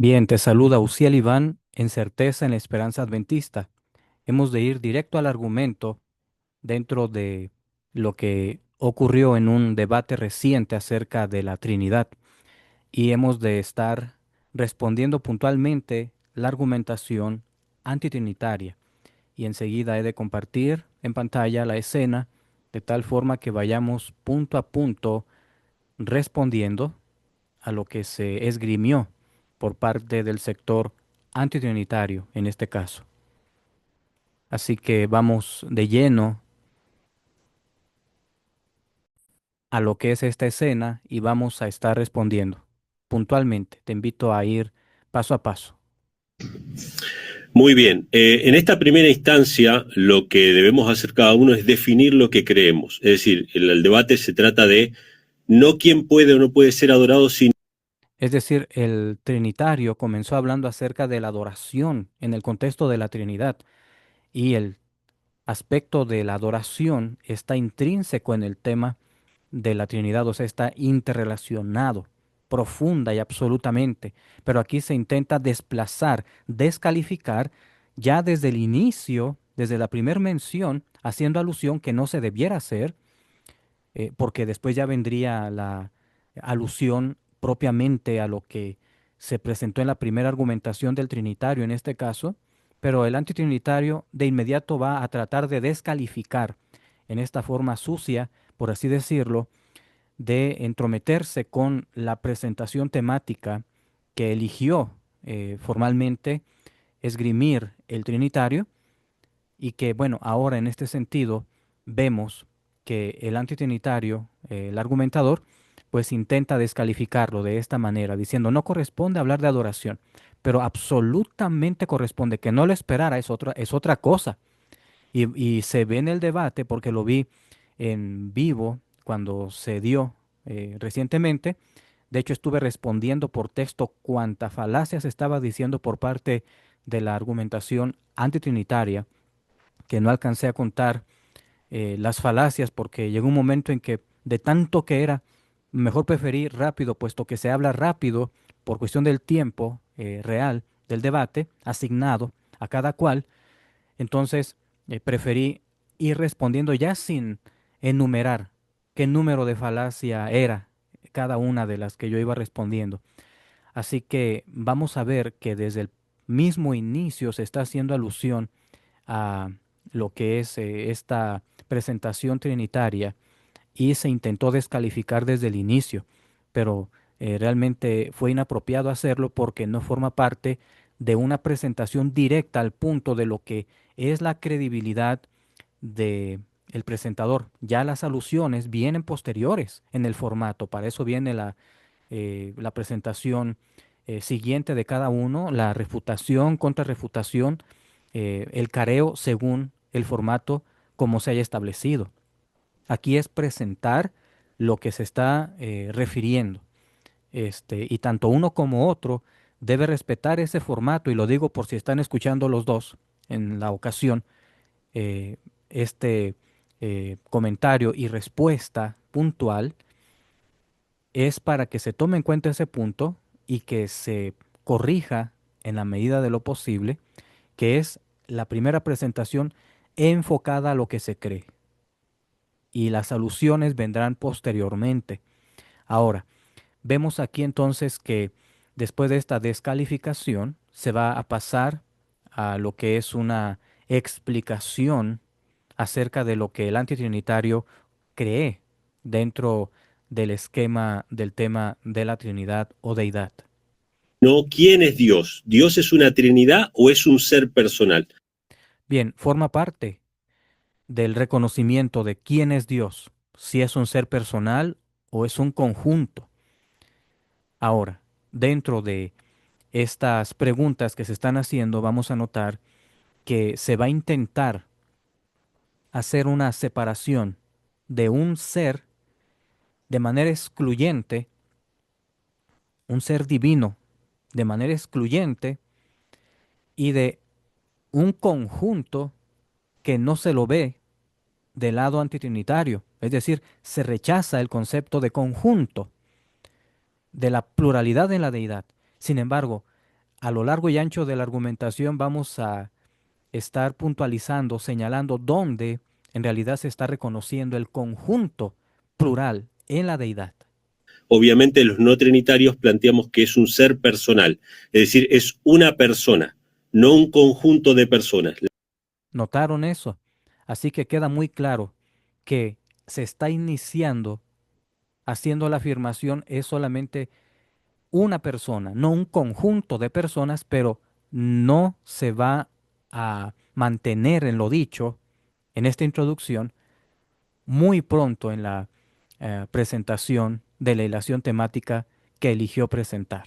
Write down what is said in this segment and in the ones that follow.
Bien, te saluda Uciel Iván en Certeza en la Esperanza Adventista. Hemos de ir directo al argumento dentro de lo que ocurrió en un debate reciente acerca de la Trinidad y hemos de estar respondiendo puntualmente la argumentación antitrinitaria. Y enseguida he de compartir en pantalla la escena de tal forma que vayamos punto a punto respondiendo a lo que se esgrimió por parte del sector antitrinitario en este caso. Así que vamos de lleno a lo que es esta escena y vamos a estar respondiendo puntualmente. Te invito a ir paso a paso. Muy bien. En esta primera instancia, lo que debemos hacer cada uno es definir lo que creemos. Es decir, el debate se trata de no quién puede o no puede ser adorado, sino Es decir, el trinitario comenzó hablando acerca de la adoración en el contexto de la Trinidad y el aspecto de la adoración está intrínseco en el tema de la Trinidad, o sea, está interrelacionado profunda y absolutamente. Pero aquí se intenta desplazar, descalificar ya desde el inicio, desde la primera mención, haciendo alusión que no se debiera hacer, porque después ya vendría la alusión propiamente a lo que se presentó en la primera argumentación del Trinitario en este caso, pero el antitrinitario de inmediato va a tratar de descalificar en esta forma sucia, por así decirlo, de entrometerse con la presentación temática que eligió formalmente esgrimir el Trinitario y que, bueno, ahora en este sentido vemos que el antitrinitario, el argumentador, pues intenta descalificarlo de esta manera, diciendo no corresponde hablar de adoración, pero absolutamente corresponde, que no lo esperara es otra cosa. Y se ve en el debate, porque lo vi en vivo cuando se dio recientemente. De hecho, estuve respondiendo por texto cuánta falacia se estaba diciendo por parte de la argumentación antitrinitaria, que no alcancé a contar las falacias porque llegó un momento en que de tanto que era, mejor preferí rápido, puesto que se habla rápido por cuestión del tiempo real del debate asignado a cada cual. Entonces, preferí ir respondiendo ya sin enumerar qué número de falacia era cada una de las que yo iba respondiendo. Así que vamos a ver que desde el mismo inicio se está haciendo alusión a lo que es esta presentación trinitaria y se intentó descalificar desde el inicio, pero realmente fue inapropiado hacerlo porque no forma parte de una presentación directa al punto de lo que es la credibilidad de el presentador. Ya las alusiones vienen posteriores en el formato, para eso viene la presentación siguiente de cada uno, la refutación, contrarrefutación, el careo según el formato como se haya establecido. Aquí es presentar lo que se está refiriendo. Y tanto uno como otro debe respetar ese formato, y lo digo por si están escuchando los dos en la ocasión, eh, este comentario y respuesta puntual es para que se tome en cuenta ese punto y que se corrija en la medida de lo posible, que es la primera presentación enfocada a lo que se cree y las alusiones vendrán posteriormente. Ahora, vemos aquí entonces que después de esta descalificación se va a pasar a lo que es una explicación acerca de lo que el antitrinitario cree dentro del esquema del tema de la Trinidad o deidad. quién es Dios. ¿Dios es una Trinidad o es un ser personal? Bien, forma parte del reconocimiento de quién es Dios, si es un ser personal o es un conjunto. Ahora, dentro de estas preguntas que se están haciendo, vamos a notar que se va a intentar hacer una separación de un ser de manera excluyente, un ser divino de manera excluyente, y de un conjunto que no se lo ve del lado antitrinitario. Es decir, se rechaza el concepto de conjunto, de la pluralidad en la deidad. Sin embargo, a lo largo y ancho de la argumentación vamos a estar puntualizando, señalando dónde en realidad se está reconociendo el conjunto plural en la deidad. Obviamente los no trinitarios planteamos que es un ser personal, es decir, es una persona, no un conjunto de personas. ¿Notaron eso? Así que queda muy claro que se está iniciando haciendo la afirmación es solamente una persona, no un conjunto de personas, pero no se va a mantener en lo dicho en esta introducción muy pronto en la presentación de la ilación temática que eligió presentar.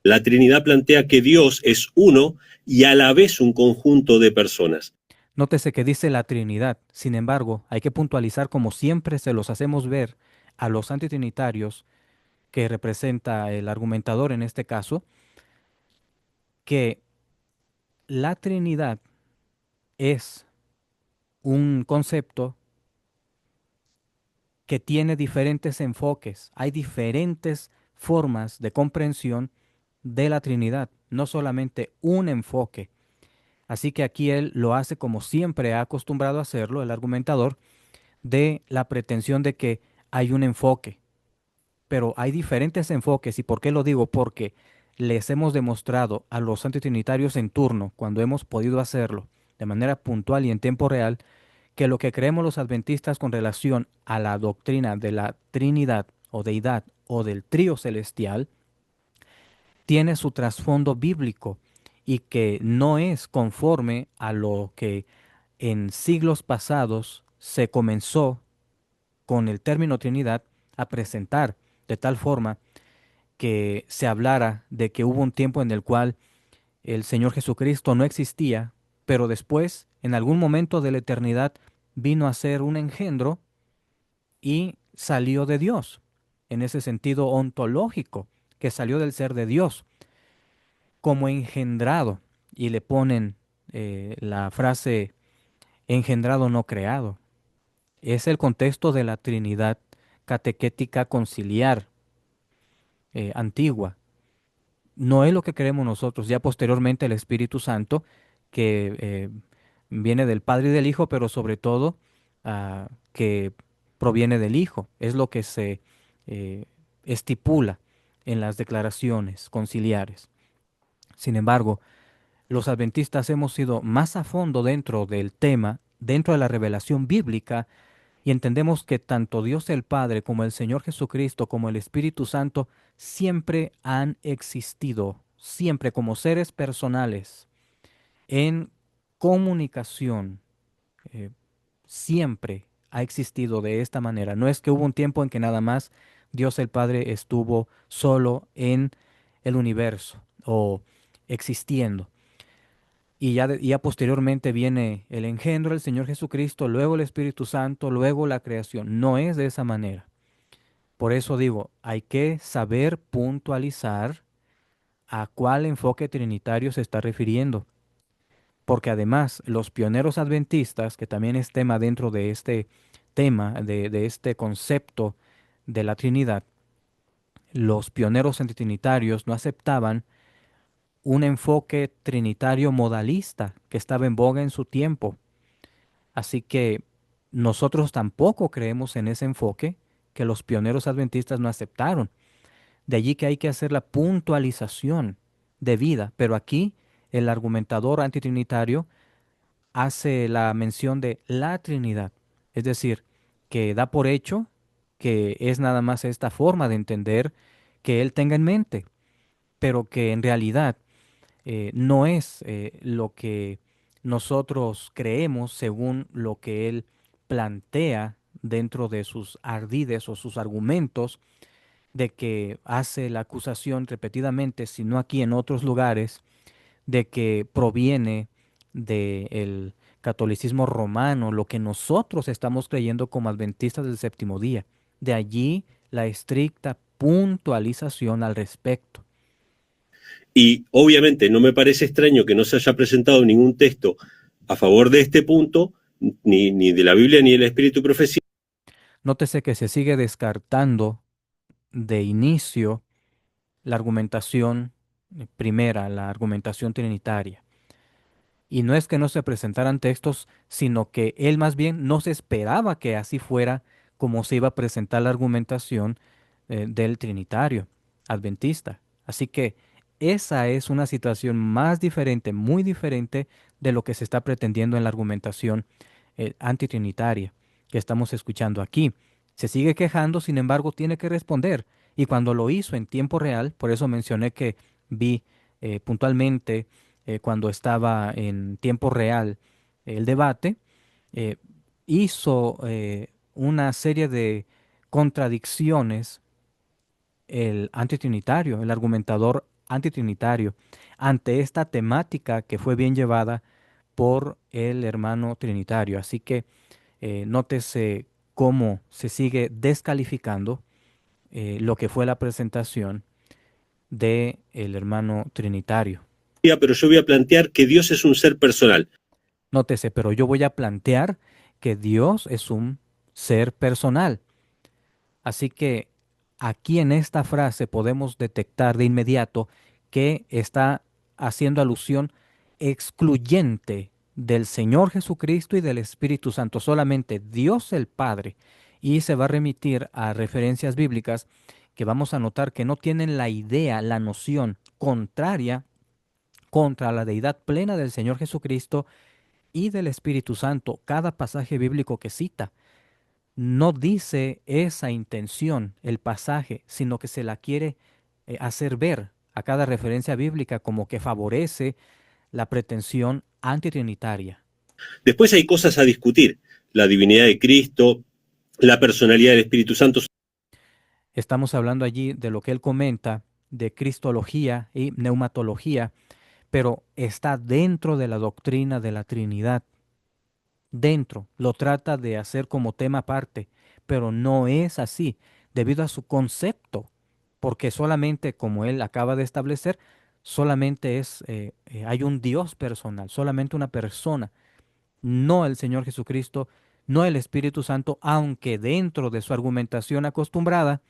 La Trinidad plantea que Dios es uno y a la vez un conjunto de personas. Nótese que dice la Trinidad. Sin embargo, hay que puntualizar, como siempre se los hacemos ver a los antitrinitarios, que representa el argumentador en este caso, que la Trinidad es un concepto que tiene diferentes enfoques. Hay diferentes formas de comprensión de la Trinidad, no solamente un enfoque. Así que aquí él lo hace como siempre ha acostumbrado a hacerlo, el argumentador, de la pretensión de que hay un enfoque. Pero hay diferentes enfoques. ¿Y por qué lo digo? Porque les hemos demostrado a los antitrinitarios en turno, cuando hemos podido hacerlo de manera puntual y en tiempo real, que lo que creemos los adventistas con relación a la doctrina de la Trinidad o deidad o del trío celestial tiene su trasfondo bíblico y que no es conforme a lo que en siglos pasados se comenzó con el término Trinidad a presentar, de tal forma que se hablara de que hubo un tiempo en el cual el Señor Jesucristo no existía, pero después, en algún momento de la eternidad, vino a ser un engendro y salió de Dios, en ese sentido ontológico, que salió del ser de Dios, como engendrado, y le ponen la frase engendrado no creado. Es el contexto de la Trinidad catequética conciliar antigua. No es lo que creemos nosotros, ya posteriormente el Espíritu Santo, que viene del Padre y del Hijo, pero sobre todo que proviene del Hijo, es lo que se eh, estipula en las declaraciones conciliares. Sin embargo, los adventistas hemos ido más a fondo dentro del tema, dentro de la revelación bíblica, y entendemos que tanto Dios el Padre como el Señor Jesucristo como el Espíritu Santo siempre han existido, siempre como seres personales, en comunicación, eh, siempre ha existido de esta manera. No es que hubo un tiempo en que nada más Dios el Padre estuvo solo en el universo o existiendo. Y ya, ya posteriormente viene el engendro del Señor Jesucristo, luego el Espíritu Santo, luego la creación. No es de esa manera. Por eso digo, hay que saber puntualizar a cuál enfoque trinitario se está refiriendo. Porque además los pioneros adventistas, que también es tema dentro de este tema, de este concepto de la Trinidad, los pioneros antitrinitarios no aceptaban un enfoque trinitario modalista que estaba en boga en su tiempo. Así que nosotros tampoco creemos en ese enfoque que los pioneros adventistas no aceptaron. De allí que hay que hacer la puntualización debida. Pero aquí el argumentador antitrinitario hace la mención de la Trinidad. Es decir, que da por hecho que es nada más esta forma de entender que él tenga en mente, pero que en realidad no es lo que nosotros creemos según lo que él plantea dentro de sus ardides o sus argumentos de que hace la acusación repetidamente, sino aquí en otros lugares, de que proviene del catolicismo romano, lo que nosotros estamos creyendo como adventistas del séptimo día. De allí la estricta puntualización al respecto. Y obviamente no me parece extraño que no se haya presentado ningún texto a favor de este punto, ni de la Biblia ni del Espíritu y Profecía. Nótese que se sigue descartando de inicio la argumentación primera, la argumentación trinitaria. Y no es que no se presentaran textos, sino que él más bien no se esperaba que así fuera como se iba a presentar la argumentación del trinitario adventista. Así que esa es una situación más diferente, muy diferente de lo que se está pretendiendo en la argumentación antitrinitaria que estamos escuchando aquí. Se sigue quejando, sin embargo, tiene que responder. Y cuando lo hizo en tiempo real, por eso mencioné que vi puntualmente cuando estaba en tiempo real el debate, eh, hizo una serie de contradicciones el antitrinitario, el argumentador antitrinitario, ante esta temática que fue bien llevada por el hermano trinitario. Así que nótese cómo se sigue descalificando lo que fue la presentación del hermano trinitario. Pero yo voy a plantear que Dios es un ser personal. Nótese, pero yo voy a plantear que Dios es un ser personal. Así que aquí en esta frase podemos detectar de inmediato que está haciendo alusión excluyente del Señor Jesucristo y del Espíritu Santo, solamente Dios el Padre. Y se va a remitir a referencias bíblicas que vamos a notar que no tienen la idea, la noción contraria contra la deidad plena del Señor Jesucristo y del Espíritu Santo. Cada pasaje bíblico que cita no dice esa intención, el pasaje, sino que se la quiere hacer ver a cada referencia bíblica como que favorece la pretensión antitrinitaria. Después hay cosas a discutir, la divinidad de Cristo, la personalidad del Espíritu Santo. Estamos hablando allí de lo que él comenta de cristología y neumatología, pero está dentro de la doctrina de la Trinidad. Dentro, lo trata de hacer como tema aparte, pero no es así, debido a su concepto, porque solamente, como él acaba de establecer, solamente hay un Dios personal, solamente una persona, no el Señor Jesucristo, no el Espíritu Santo, aunque dentro de su argumentación acostumbrada,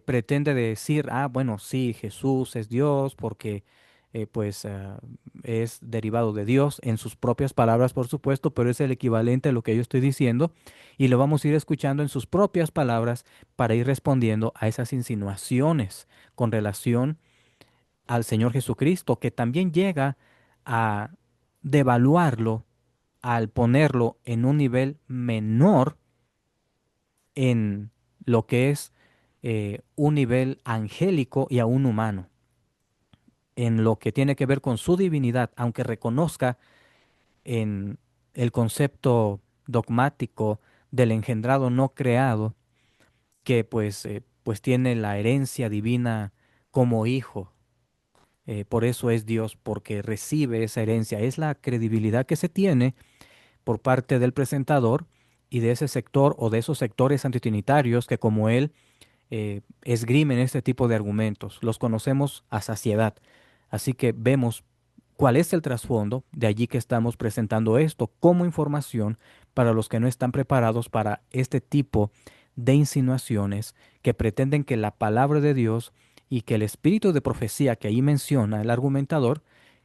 pretende decir, ah, bueno, sí, Jesús es Dios porque es derivado de Dios en sus propias palabras, por supuesto, pero es el equivalente a lo que yo estoy diciendo y lo vamos a ir escuchando en sus propias palabras para ir respondiendo a esas insinuaciones con relación al Señor Jesucristo, que también llega a devaluarlo al ponerlo en un nivel menor en lo que es un nivel angélico y aún humano, en lo que tiene que ver con su divinidad, aunque reconozca en el concepto dogmático del engendrado no creado, que pues tiene la herencia divina como hijo. Por eso es Dios, porque recibe esa herencia. Es la credibilidad que se tiene por parte del presentador y de ese sector o de esos sectores antitrinitarios que como él esgrimen este tipo de argumentos. Los conocemos a saciedad. Así que vemos cuál es el trasfondo, de allí que estamos presentando esto como información para los que no están preparados para este tipo de insinuaciones que pretenden que la palabra de Dios y que el espíritu de profecía que ahí menciona el argumentador,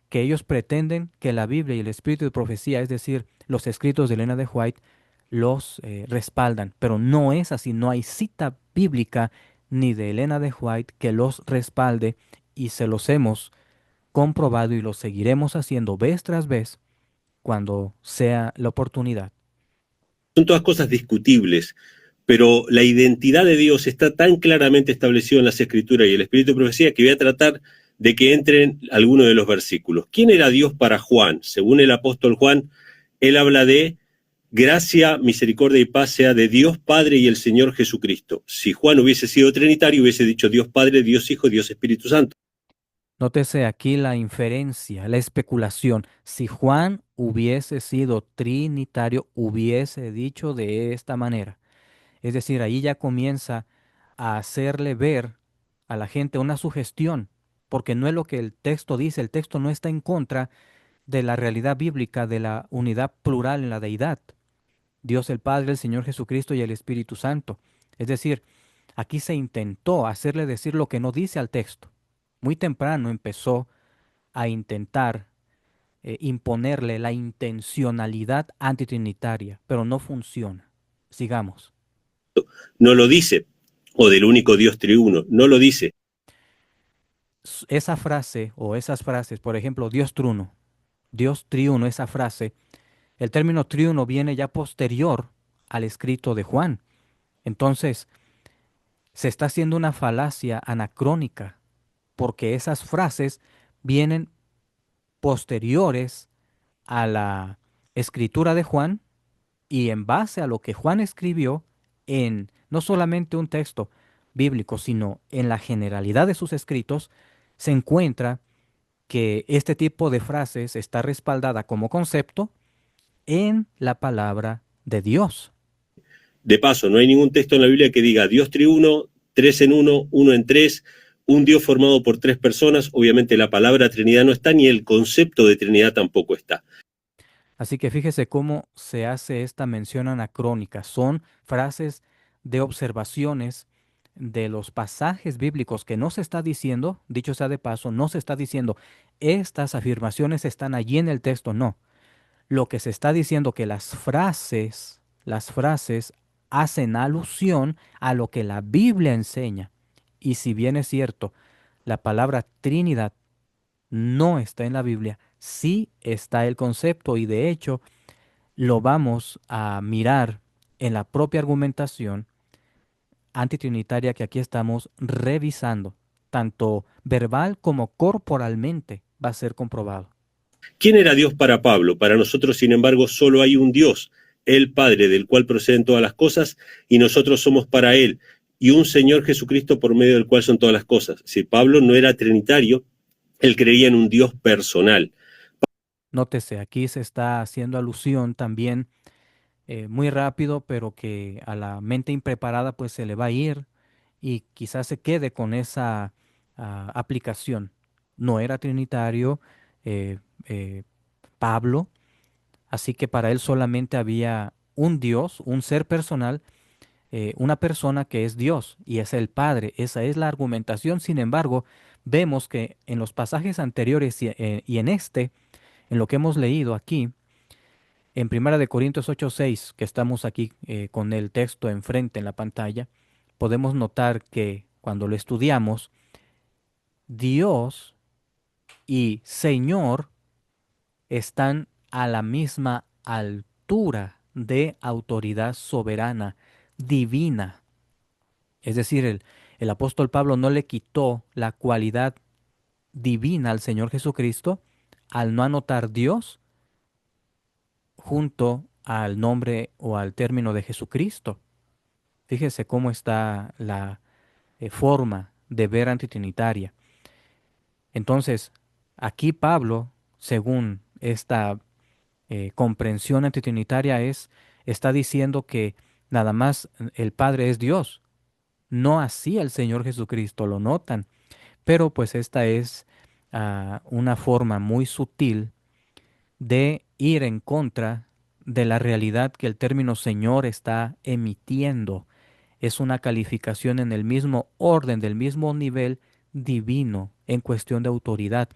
que ellos pretenden que la Biblia y el espíritu de profecía, es decir, los escritos de Elena de White, los respaldan, pero no es así, no hay cita bíblica ni de Elena de White que los respalde y se los hemos comprobado y lo seguiremos haciendo vez tras vez cuando sea la oportunidad. Son todas cosas discutibles, pero la identidad de Dios está tan claramente establecida en las Escrituras y el Espíritu de Profecía que voy a tratar de que entren algunos de los versículos. ¿Quién era Dios para Juan? Según el apóstol Juan, él habla de gracia, misericordia y paz sea de Dios Padre y el Señor Jesucristo. Si Juan hubiese sido trinitario, hubiese dicho Dios Padre, Dios Hijo, Dios Espíritu Santo. Nótese aquí la inferencia, la especulación. Si Juan hubiese sido trinitario, hubiese dicho de esta manera. Es decir, ahí ya comienza a hacerle ver a la gente una sugestión, porque no es lo que el texto dice, el texto no está en contra de la realidad bíblica de la unidad plural en la deidad, Dios el Padre, el Señor Jesucristo y el Espíritu Santo. Es decir, aquí se intentó hacerle decir lo que no dice al texto. muy temprano empezó a intentar imponerle la intencionalidad antitrinitaria, pero no funciona. Sigamos. No lo dice, o del único Dios triuno, no lo dice. Esa frase o esas frases, por ejemplo, Dios triuno, esa frase, el término triuno viene ya posterior al escrito de Juan. Entonces, se está haciendo una falacia anacrónica, porque esas frases vienen posteriores a la escritura de Juan y en base a lo que Juan escribió en no solamente un texto bíblico, sino en la generalidad de sus escritos, se encuentra que este tipo de frases está respaldada como concepto en la palabra de Dios. De paso, no hay ningún texto en la Biblia que diga Dios triuno, tres en uno, uno en tres, un Dios formado por tres personas. Obviamente la palabra Trinidad no está, ni el concepto de Trinidad tampoco está. Así que fíjese cómo se hace esta mención anacrónica. Son frases de observaciones de los pasajes bíblicos que no se está diciendo, dicho sea de paso, no se está diciendo, estas afirmaciones están allí en el texto, no. Lo que se está diciendo que las frases hacen alusión a lo que la Biblia enseña. Y si bien es cierto, la palabra Trinidad no está en la Biblia, sí está el concepto y de hecho lo vamos a mirar en la propia argumentación antitrinitaria que aquí estamos revisando, tanto verbal como corporalmente va a ser comprobado. ¿Quién era Dios para Pablo? Para nosotros, sin embargo, solo hay un Dios, el Padre, del cual proceden todas las cosas, y nosotros somos para Él, y un Señor Jesucristo por medio del cual son todas las cosas. Si Pablo no era trinitario, él creía en un Dios personal. Nótese, aquí se está haciendo alusión también muy rápido, pero que a la mente impreparada pues se le va a ir y quizás se quede con esa aplicación. No era trinitario eh, eh, Pablo, así que para él solamente había un Dios, un ser personal, una persona que es Dios y es el Padre. Esa es la argumentación. Sin embargo, vemos que en los pasajes anteriores y en este, en lo que hemos leído aquí, en Primera de Corintios 8:6, que estamos aquí con el texto enfrente en la pantalla, podemos notar que cuando lo estudiamos, Dios y Señor están a la misma altura de autoridad soberana, divina. Es decir, el apóstol Pablo no le quitó la cualidad divina al Señor Jesucristo al no anotar Dios junto al nombre o al término de Jesucristo. Fíjese cómo está la forma de ver antitrinitaria. Entonces, aquí Pablo, según esta comprensión antitrinitaria, está diciendo que nada más el Padre es Dios, no así el Señor Jesucristo, lo notan, pero pues esta es una forma muy sutil de ir en contra de la realidad que el término Señor está emitiendo. Es una calificación en el mismo orden, del mismo nivel divino en cuestión de autoridad.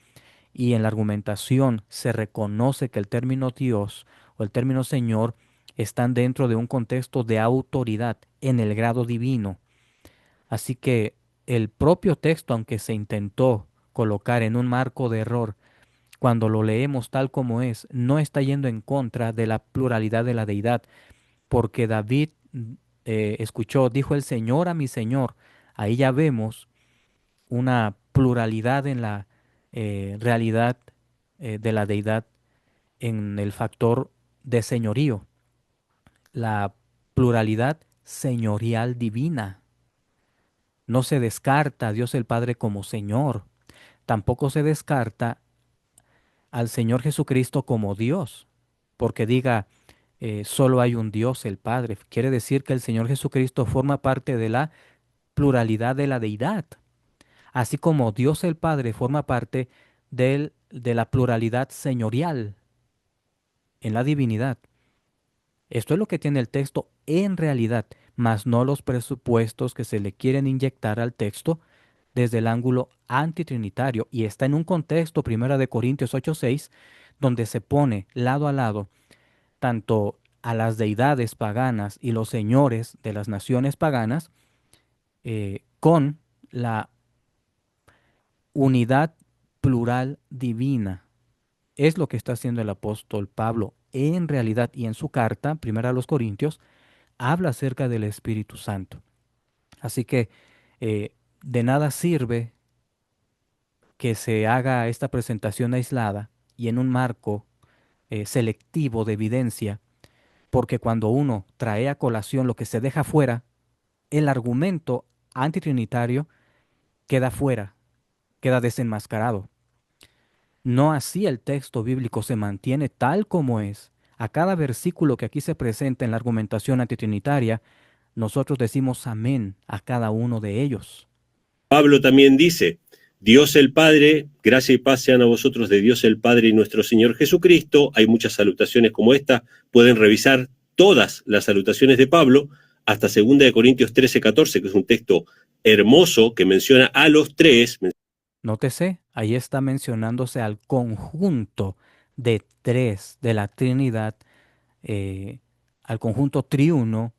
Y en la argumentación se reconoce que el término Dios o el término Señor están dentro de un contexto de autoridad en el grado divino. Así que el propio texto, aunque se intentó colocar en un marco de error, cuando lo leemos tal como es, no está yendo en contra de la pluralidad de la deidad, porque David escuchó, dijo el Señor a mi Señor. Ahí ya vemos una pluralidad en la realidad de la deidad en el factor de señorío, la pluralidad señorial divina. No se descarta a Dios el Padre como Señor, tampoco se descarta al Señor Jesucristo como Dios, porque diga, solo hay un Dios, el Padre. Quiere decir que el Señor Jesucristo forma parte de la pluralidad de la deidad, así como Dios el Padre forma parte de la pluralidad señorial en la divinidad. Esto es lo que tiene el texto en realidad, mas no los presupuestos que se le quieren inyectar al texto desde el ángulo antitrinitario y está en un contexto, Primera de Corintios 8:6, donde se pone lado a lado tanto a las deidades paganas y los señores de las naciones paganas con la unidad plural divina. Es lo que está haciendo el apóstol Pablo en realidad y en su carta, primera a los Corintios, habla acerca del Espíritu Santo. Así que de nada sirve que se haga esta presentación aislada y en un marco selectivo de evidencia, porque cuando uno trae a colación lo que se deja fuera, el argumento antitrinitario queda fuera, queda desenmascarado. No así el texto bíblico se mantiene tal como es. A cada versículo que aquí se presenta en la argumentación antitrinitaria, nosotros decimos amén a cada uno de ellos. Pablo también dice, Dios el Padre, gracia y paz sean a vosotros de Dios el Padre y nuestro Señor Jesucristo. Hay muchas salutaciones como esta, pueden revisar todas las salutaciones de Pablo, hasta 2 Corintios 13:14, que es un texto hermoso que menciona a los tres. Nótese, ahí está mencionándose al conjunto de tres de la Trinidad, eh, al conjunto triuno,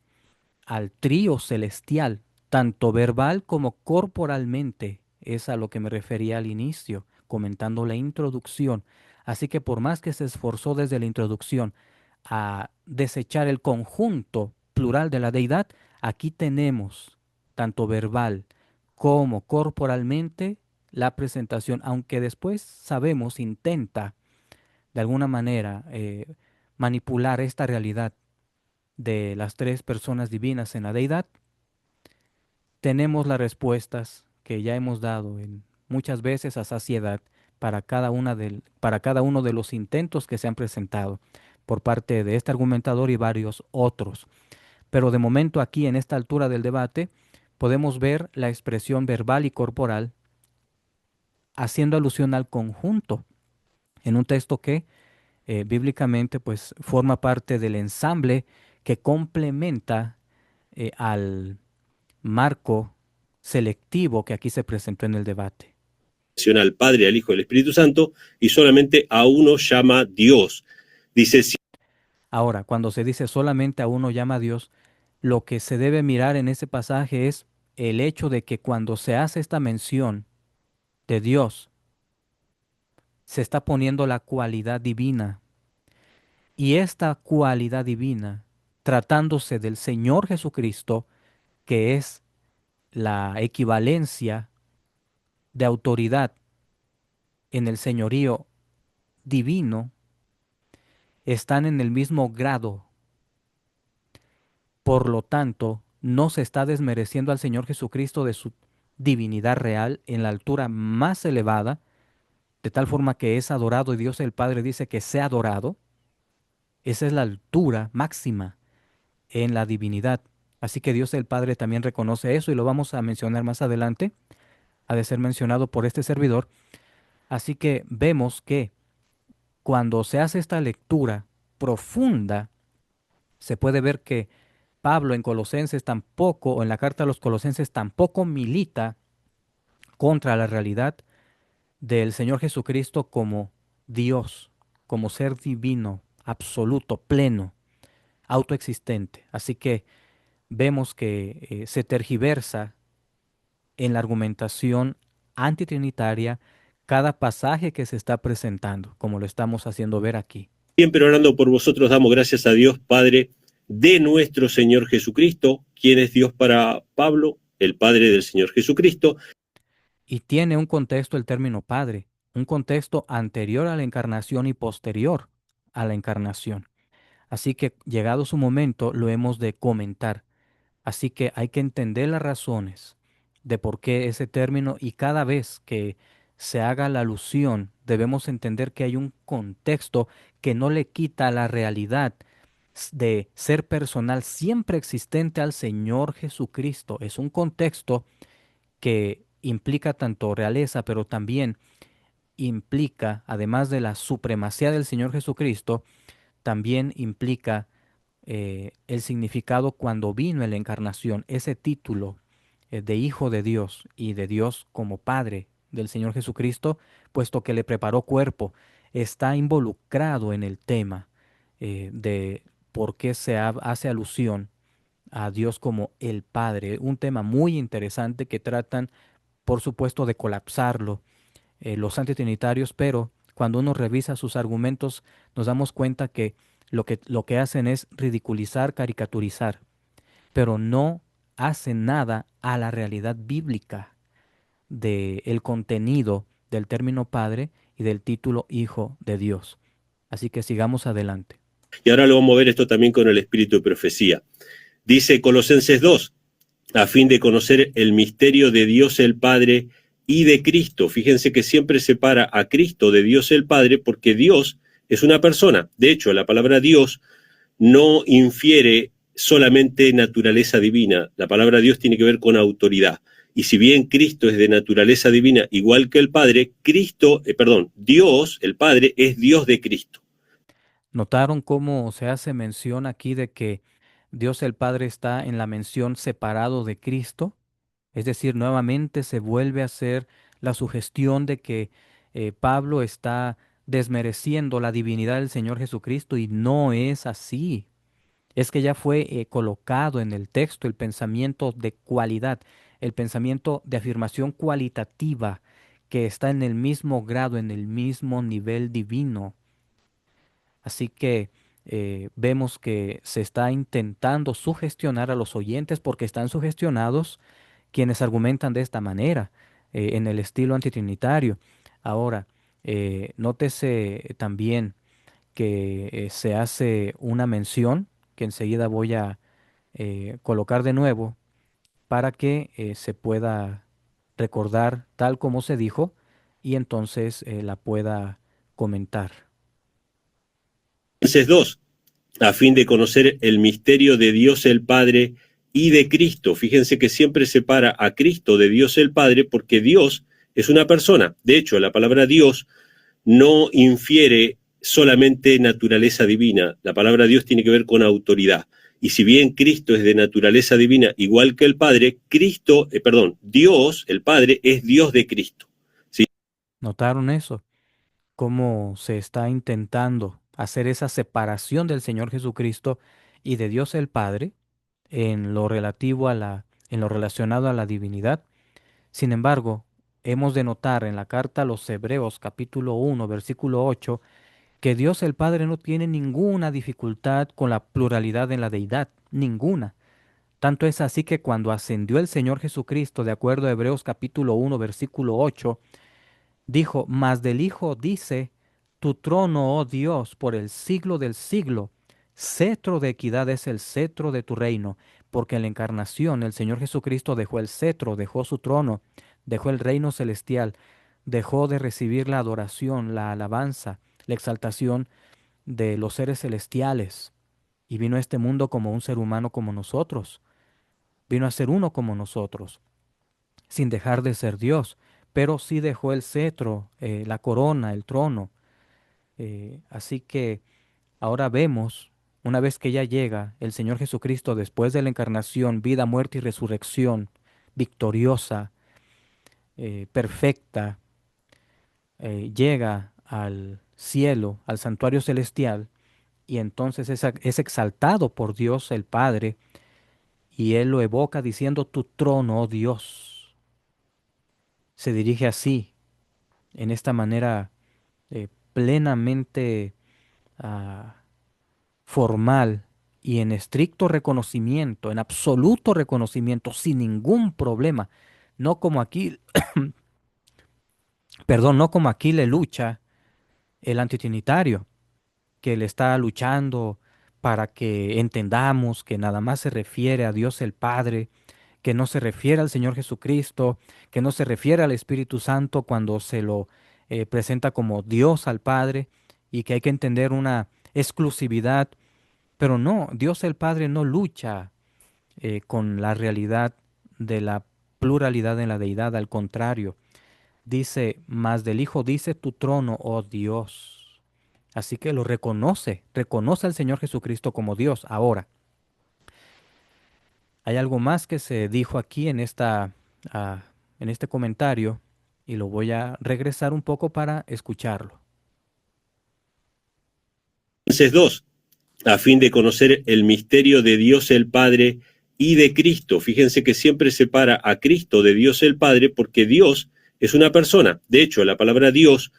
al trío celestial, tanto verbal como corporalmente. Es a lo que me refería al inicio, comentando la introducción. Así que por más que se esforzó desde la introducción a desechar el conjunto plural de la deidad, aquí tenemos, tanto verbal como corporalmente, la presentación, aunque después sabemos, intenta de alguna manera manipular esta realidad de las tres personas divinas en la deidad, tenemos las respuestas que ya hemos dado en muchas veces a saciedad para cada uno de los intentos que se han presentado por parte de este argumentador y varios otros. Pero de momento aquí, en esta altura del debate, podemos ver la expresión verbal y corporal haciendo alusión al conjunto en un texto que bíblicamente pues forma parte del ensamble que complementa al marco selectivo que aquí se presentó en el debate. Menciona al Padre, al Hijo y al Espíritu Santo, y solamente a uno llama Dios. Dice, Ahora, cuando se dice solamente a uno llama a Dios, lo que se debe mirar en ese pasaje es el hecho de que cuando se hace esta mención de Dios, se está poniendo la cualidad divina. Y esta cualidad divina, tratándose del Señor Jesucristo, que es la equivalencia de autoridad en el señorío divino, están en el mismo grado. Por lo tanto, no se está desmereciendo al Señor Jesucristo de su divinidad real en la altura más elevada, de tal forma que es adorado y Dios el Padre dice que sea adorado. Esa es la altura máxima en la divinidad. Así que Dios el Padre también reconoce eso y lo vamos a mencionar más adelante. Ha de ser mencionado por este servidor. Así que vemos que cuando se hace esta lectura profunda, se puede ver que Pablo en Colosenses tampoco, o en la carta a los Colosenses tampoco milita contra la realidad del Señor Jesucristo como Dios, como ser divino, absoluto, pleno, autoexistente. Así que vemos que se tergiversa en la argumentación antitrinitaria cada pasaje que se está presentando, como lo estamos haciendo ver aquí. siempre orando por vosotros, damos gracias a Dios, Padre de nuestro Señor Jesucristo, quien es Dios para Pablo, el Padre del Señor Jesucristo. Y tiene un contexto el término Padre, un contexto anterior a la encarnación y posterior a la encarnación. Así que llegado su momento lo hemos de comentar. Así que hay que entender las razones de por qué ese término y cada vez que se haga la alusión debemos entender que hay un contexto que no le quita la realidad de ser personal siempre existente al Señor Jesucristo. Es un contexto que implica tanto realeza, pero también implica, además de la supremacía del Señor Jesucristo, también implica el significado cuando vino en la encarnación, ese título de Hijo de Dios y de Dios como Padre del Señor Jesucristo, puesto que le preparó cuerpo, está involucrado en el tema de por qué hace alusión a Dios como el Padre. Un tema muy interesante que tratan, por supuesto, de colapsarlo los antitrinitarios, pero cuando uno revisa sus argumentos, nos damos cuenta que lo que hacen es ridiculizar, caricaturizar, pero no hacen nada a la realidad bíblica del contenido del término Padre y del título Hijo de Dios. Así que sigamos adelante. Y ahora lo vamos a ver esto también con el espíritu de profecía. Dice Colosenses 2, a fin de conocer el misterio de Dios el Padre y de Cristo. Fíjense que siempre separa a Cristo de Dios el Padre porque Dios es una persona. De hecho, la palabra Dios no infiere solamente naturaleza divina. La palabra Dios tiene que ver con autoridad. Y si bien Cristo es de naturaleza divina igual que el Padre, Dios, el Padre, es Dios de Cristo. ¿Notaron cómo se hace mención aquí de que Dios el Padre está en la mención separado de Cristo? Es decir, nuevamente se vuelve a hacer la sugestión de que Pablo está desmereciendo la divinidad del Señor Jesucristo y no es así. Es que ya fue colocado en el texto el pensamiento de cualidad, el pensamiento de afirmación cualitativa que está en el mismo grado, en el mismo nivel divino. Así que vemos que se está intentando sugestionar a los oyentes porque están sugestionados quienes argumentan de esta manera, en el estilo antitrinitario. Ahora, nótese también que se hace una mención que enseguida voy a colocar de nuevo para que se pueda recordar tal como se dijo y entonces la pueda comentar. Entonces 2, a fin de conocer el misterio de Dios el Padre y de Cristo. Fíjense que siempre separa a Cristo de Dios el Padre porque Dios es una persona. De hecho, la palabra Dios no infiere solamente naturaleza divina. La palabra Dios tiene que ver con autoridad. Y si bien Cristo es de naturaleza divina igual que el Padre, Dios, el Padre, es Dios de Cristo. ¿Sí? ¿Notaron eso? Cómo se está intentando hacer esa separación del Señor Jesucristo y de Dios el Padre en lo relativo en lo relacionado a la divinidad. Sin embargo, hemos de notar en la carta a los Hebreos capítulo 1 versículo 8 que Dios el Padre no tiene ninguna dificultad con la pluralidad en la deidad, ninguna. Tanto es así que cuando ascendió el Señor Jesucristo, de acuerdo a Hebreos capítulo 1 versículo 8, dijo, mas del Hijo dice, tu trono, oh Dios, por el siglo del siglo, cetro de equidad es el cetro de tu reino, porque en la encarnación el Señor Jesucristo dejó el cetro, dejó su trono, dejó el reino celestial, dejó de recibir la adoración, la alabanza, la exaltación de los seres celestiales, y vino a este mundo como un ser humano como nosotros, vino a ser uno como nosotros sin dejar de ser Dios, pero sí dejó el cetro, la corona, el trono. Así que ahora vemos, una vez que ya llega el Señor Jesucristo después de la encarnación, vida, muerte y resurrección, victoriosa, perfecta, llega al cielo, al santuario celestial, y entonces es exaltado por Dios el Padre, y Él lo evoca diciendo, tu trono, oh Dios. Se dirige así, en esta manera plenamente ah, formal y en estricto reconocimiento, en absoluto reconocimiento, sin ningún problema. No como aquí, perdón, no como aquí le lucha el antitrinitario, que le está luchando para que entendamos que nada más se refiere a Dios el Padre, que no se refiere al Señor Jesucristo, que no se refiere al Espíritu Santo cuando se lo presenta como Dios al Padre y que hay que entender una exclusividad. Pero no, Dios el Padre no lucha con la realidad de la pluralidad en la deidad, al contrario, dice, más del Hijo dice tu trono, oh Dios. Así que lo reconoce, reconoce al Señor Jesucristo como Dios. Ahora, Hay algo más que se dijo aquí ah, en este comentario y lo voy a regresar un poco para escucharlo. Entonces, 2, a fin de conocer el misterio de Dios el Padre y de Cristo. Fíjense que siempre separa a Cristo de Dios el Padre porque Dios es una persona. De hecho, la palabra Dios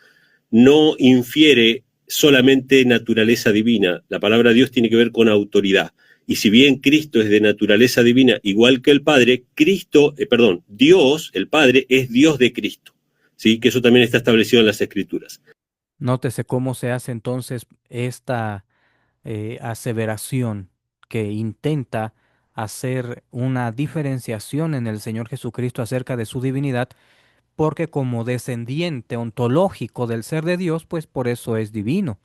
no infiere solamente naturaleza divina. La palabra Dios tiene que ver con autoridad. Y si bien Cristo es de naturaleza divina igual que el Padre, Dios, el Padre, es Dios de Cristo. ¿Sí? Que eso también está establecido en las Escrituras. Nótese cómo se hace entonces esta aseveración que intenta hacer una diferenciación en el Señor Jesucristo acerca de su divinidad, porque como descendiente ontológico del ser de Dios, pues por eso es divino.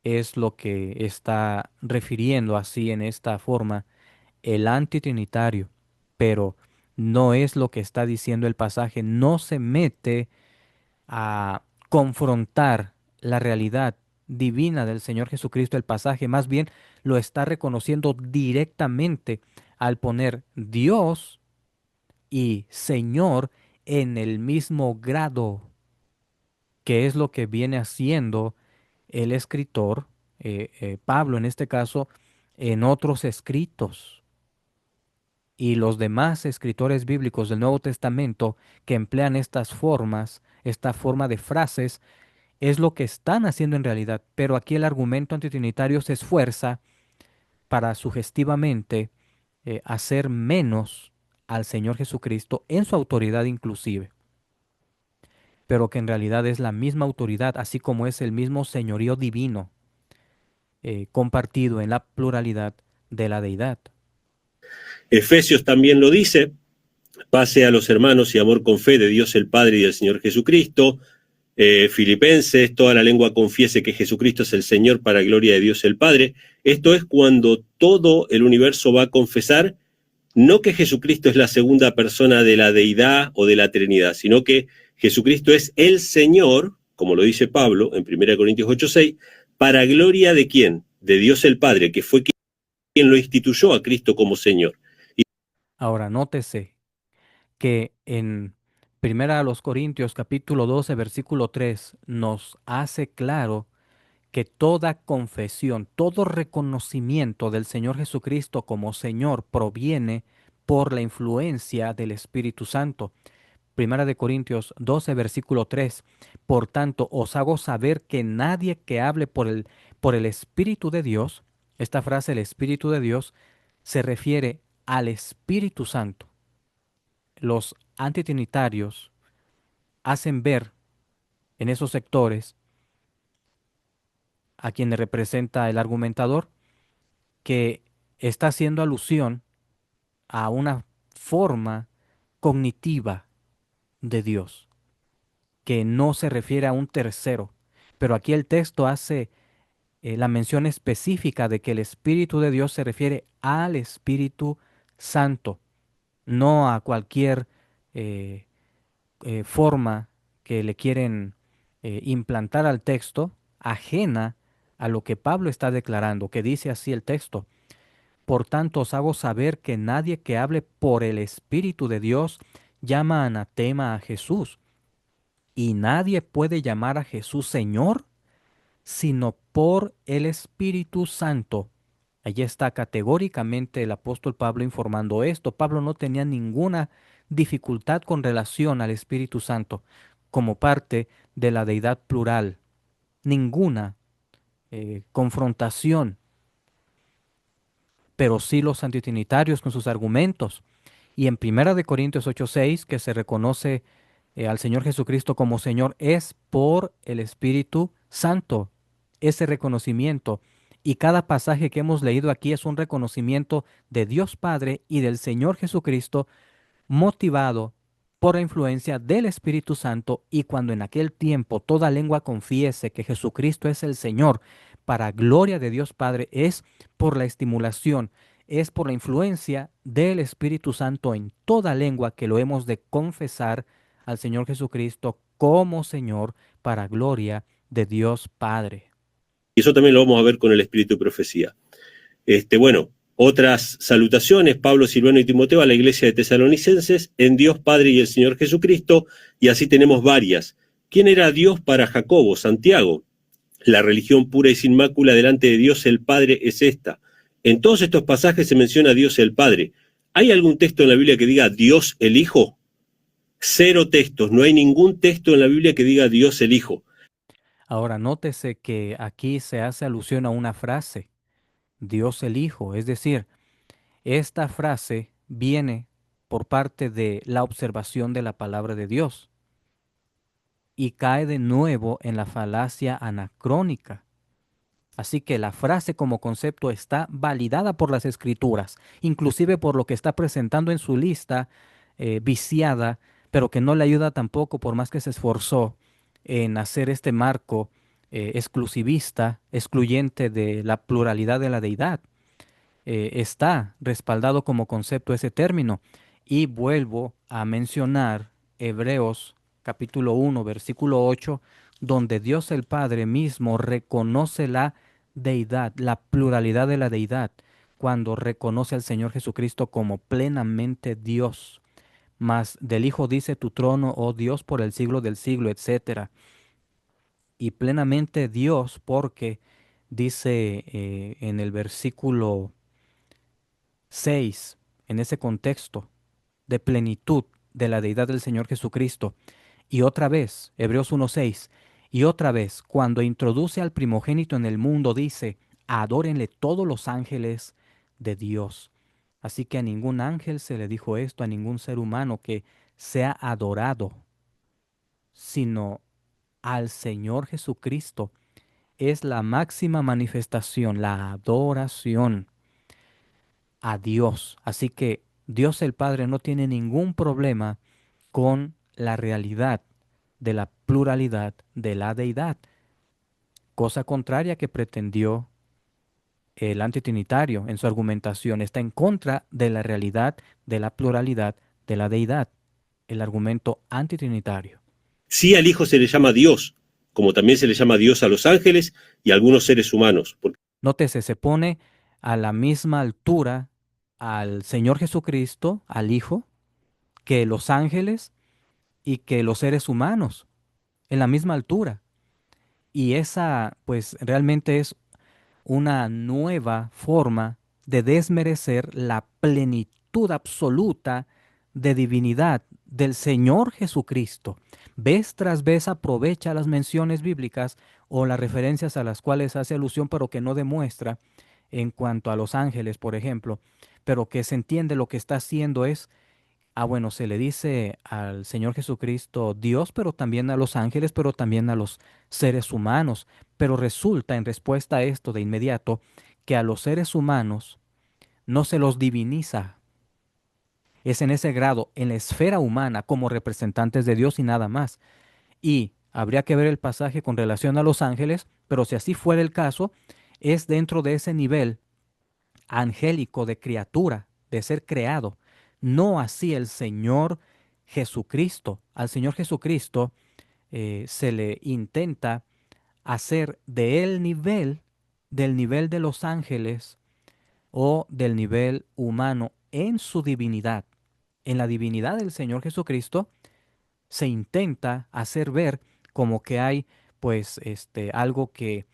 Es lo que está refiriendo así en esta forma el antitrinitario, pero no es lo que está diciendo el pasaje, no se mete a confrontar la realidad divina del Señor Jesucristo, el pasaje más bien lo está reconociendo directamente al poner Dios y Señor en el mismo grado, que es lo que viene haciendo el escritor, Pablo en este caso, en otros escritos. Y los demás escritores bíblicos del Nuevo Testamento que emplean estas formas, esta forma de frases, es lo que están haciendo en realidad. Pero aquí el argumento antitrinitario se esfuerza para sugestivamente hacer menos al Señor Jesucristo en su autoridad inclusive, pero que en realidad es la misma autoridad, así como es el mismo señorío divino compartido en la pluralidad de la deidad. Efesios también lo dice, pase a los hermanos y amor con fe de Dios el Padre y del Señor Jesucristo. Filipenses, toda la lengua confiese que Jesucristo es el Señor para gloria de Dios el Padre. Esto es cuando todo el universo va a confesar no que Jesucristo es la segunda persona de la deidad o de la Trinidad, sino que Jesucristo es el Señor, como lo dice Pablo en 1 Corintios 8:6, para gloria de quién? De Dios el Padre, que fue quien lo instituyó a Cristo como Señor. Ahora, nótese que en Primera a los Corintios capítulo 12 versículo 3 nos hace claro que toda confesión, todo reconocimiento del Señor Jesucristo como Señor proviene por la influencia del Espíritu Santo. Primera de Corintios 12, versículo 3. Por tanto, os hago saber que nadie que hable por el Espíritu de Dios, esta frase, el Espíritu de Dios, se refiere al Espíritu Santo. Los antitrinitarios hacen ver en esos sectores a quien le representa el argumentador que está haciendo alusión a una forma cognitiva de Dios, que no se refiere a un tercero. Pero aquí el texto hace la mención específica de que el Espíritu de Dios se refiere al Espíritu Santo, no a cualquier eh, forma que le quieren implantar al texto, ajena a lo que Pablo está declarando, que dice así el texto. Por tanto, os hago saber que nadie que hable por el Espíritu de Dios llama anatema a Jesús, y nadie puede llamar a Jesús Señor sino por el Espíritu Santo. Allí está categóricamente el apóstol Pablo informando esto. Pablo no tenía ninguna dificultad con relación al Espíritu Santo como parte de la deidad plural, ninguna confrontación, pero sí los antitrinitarios con sus argumentos. Y en Primera de Corintios 8:6, que se reconoce al Señor Jesucristo como Señor, es por el Espíritu Santo, ese reconocimiento. Y cada pasaje que hemos leído aquí es un reconocimiento de Dios Padre y del Señor Jesucristo, motivado por la influencia del Espíritu Santo, y cuando en aquel tiempo toda lengua confiese que Jesucristo es el Señor, para gloria de Dios Padre, es por la estimulación, es por la influencia del Espíritu Santo en toda lengua que lo hemos de confesar al Señor Jesucristo como Señor para gloria de Dios Padre. Y eso también lo vamos a ver con el Espíritu de Profecía. Bueno, Otras salutaciones, Pablo, Silvano y Timoteo a la iglesia de Tesalonicenses, en Dios Padre y el Señor Jesucristo, y así tenemos varias. ¿Quién era Dios para Jacobo, Santiago? La religión pura y sin mácula delante de Dios el Padre es esta. En todos estos pasajes se menciona a Dios el Padre. ¿Hay algún texto en la Biblia que diga Dios el Hijo? Cero textos, no hay ningún texto en la Biblia que diga Dios el Hijo. Ahora, nótese que aquí se hace alusión a una frase, Dios el Hijo, es decir, esta frase viene por parte de la observación de la palabra de Dios y cae de nuevo en la falacia anacrónica. Así que la frase como concepto está validada por las escrituras, inclusive por lo que está presentando en su lista viciada, pero que no le ayuda tampoco por más que se esforzó en hacer este marco exclusivista, excluyente de la pluralidad de la deidad. Está respaldado como concepto ese término. Y vuelvo a mencionar Hebreos capítulo 1, versículo 8, donde Dios el Padre mismo reconoce la deidad, la pluralidad de la deidad, cuando reconoce al Señor Jesucristo como plenamente Dios. Mas del Hijo dice tu trono, oh Dios, por el siglo del siglo, etcétera. Y plenamente Dios porque dice en el versículo 6, en ese contexto de plenitud de la deidad del Señor Jesucristo. Y otra vez, Hebreos 1:6, y otra vez, cuando introduce al primogénito en el mundo, dice, adórenle todos los ángeles de Dios. Así que a ningún ángel se le dijo esto, a ningún ser humano que sea adorado, sino al Señor Jesucristo. Es la máxima manifestación, la adoración a Dios. Así que Dios el Padre no tiene ningún problema con la realidad de la pluralidad de la deidad, cosa contraria que pretendió el antitrinitario en su argumentación. Está en contra de la realidad de la pluralidad de la deidad, el argumento antitrinitario. Sí, al Hijo se le llama Dios, como también se le llama Dios a los ángeles y a algunos seres humanos. Porque Nótese, se pone a la misma altura al Señor Jesucristo, al Hijo, que los ángeles y que los seres humanos, en la misma altura. Y esa, pues, realmente es una nueva forma de desmerecer la plenitud absoluta de divinidad del Señor Jesucristo. Vez tras vez aprovecha las menciones bíblicas o las referencias a las cuales hace alusión, pero que no demuestra en cuanto a los ángeles, por ejemplo, pero que se entiende lo que está haciendo es bueno, se le dice al Señor Jesucristo Dios, pero también a los ángeles, pero también a los seres humanos. Pero resulta en respuesta a esto de inmediato que a los seres humanos no se los diviniza. Es en ese grado, en la esfera humana, como representantes de Dios y nada más. Y habría que ver el pasaje con relación a los ángeles, pero si así fuera el caso, es dentro de ese nivel angélico de criatura, de ser creado. No así el Señor Jesucristo. Al Señor Jesucristo se le intenta hacer del nivel de los ángeles o del nivel humano en su divinidad. En la divinidad del Señor Jesucristo se intenta hacer ver como que hay pues algo que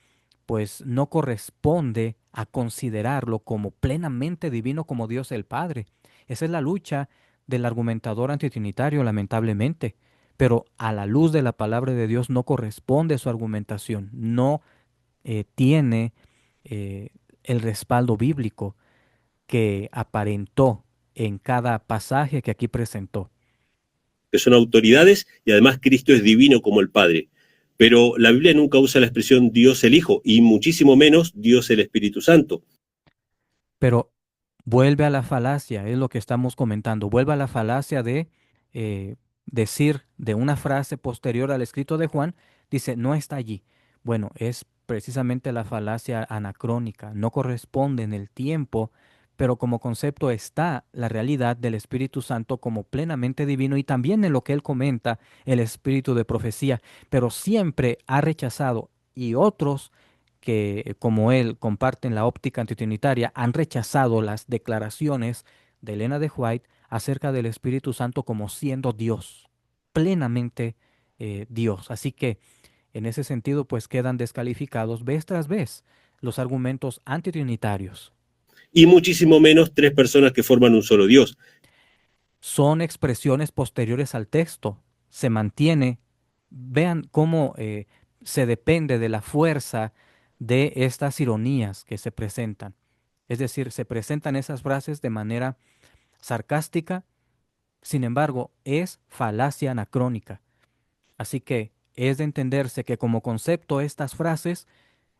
pues no corresponde a considerarlo como plenamente divino como Dios el Padre. Esa es la lucha del argumentador antitrinitario, lamentablemente. Pero a la luz de la palabra de Dios no corresponde su argumentación, no tiene eh, el respaldo bíblico que aparentó en cada pasaje que aquí presentó. que son autoridades y además Cristo es divino como el Padre. Pero la Biblia nunca usa la expresión Dios el Hijo y muchísimo menos Dios el Espíritu Santo. Pero vuelve a la falacia, es lo que estamos comentando, vuelve a la falacia de decir de una frase posterior al escrito de Juan, dice, no está allí. Bueno, es precisamente la falacia anacrónica, no corresponde en el tiempo, pero como concepto está la realidad del Espíritu Santo como plenamente divino y también en lo que él comenta, el espíritu de profecía, pero siempre ha rechazado y otros que, como él, comparten la óptica antitrinitaria, han rechazado las declaraciones de Elena de White acerca del Espíritu Santo como siendo Dios, plenamente Dios. Así que en ese sentido, pues quedan descalificados vez tras vez los argumentos antitrinitarios. Y muchísimo menos tres personas que forman un solo Dios. Son expresiones posteriores al texto. Se mantiene, vean cómo se depende de la fuerza de estas ironías que se presentan. Es decir, se presentan esas frases de manera sarcástica, sin embargo, es falacia anacrónica. Así que es de entenderse que como concepto estas frases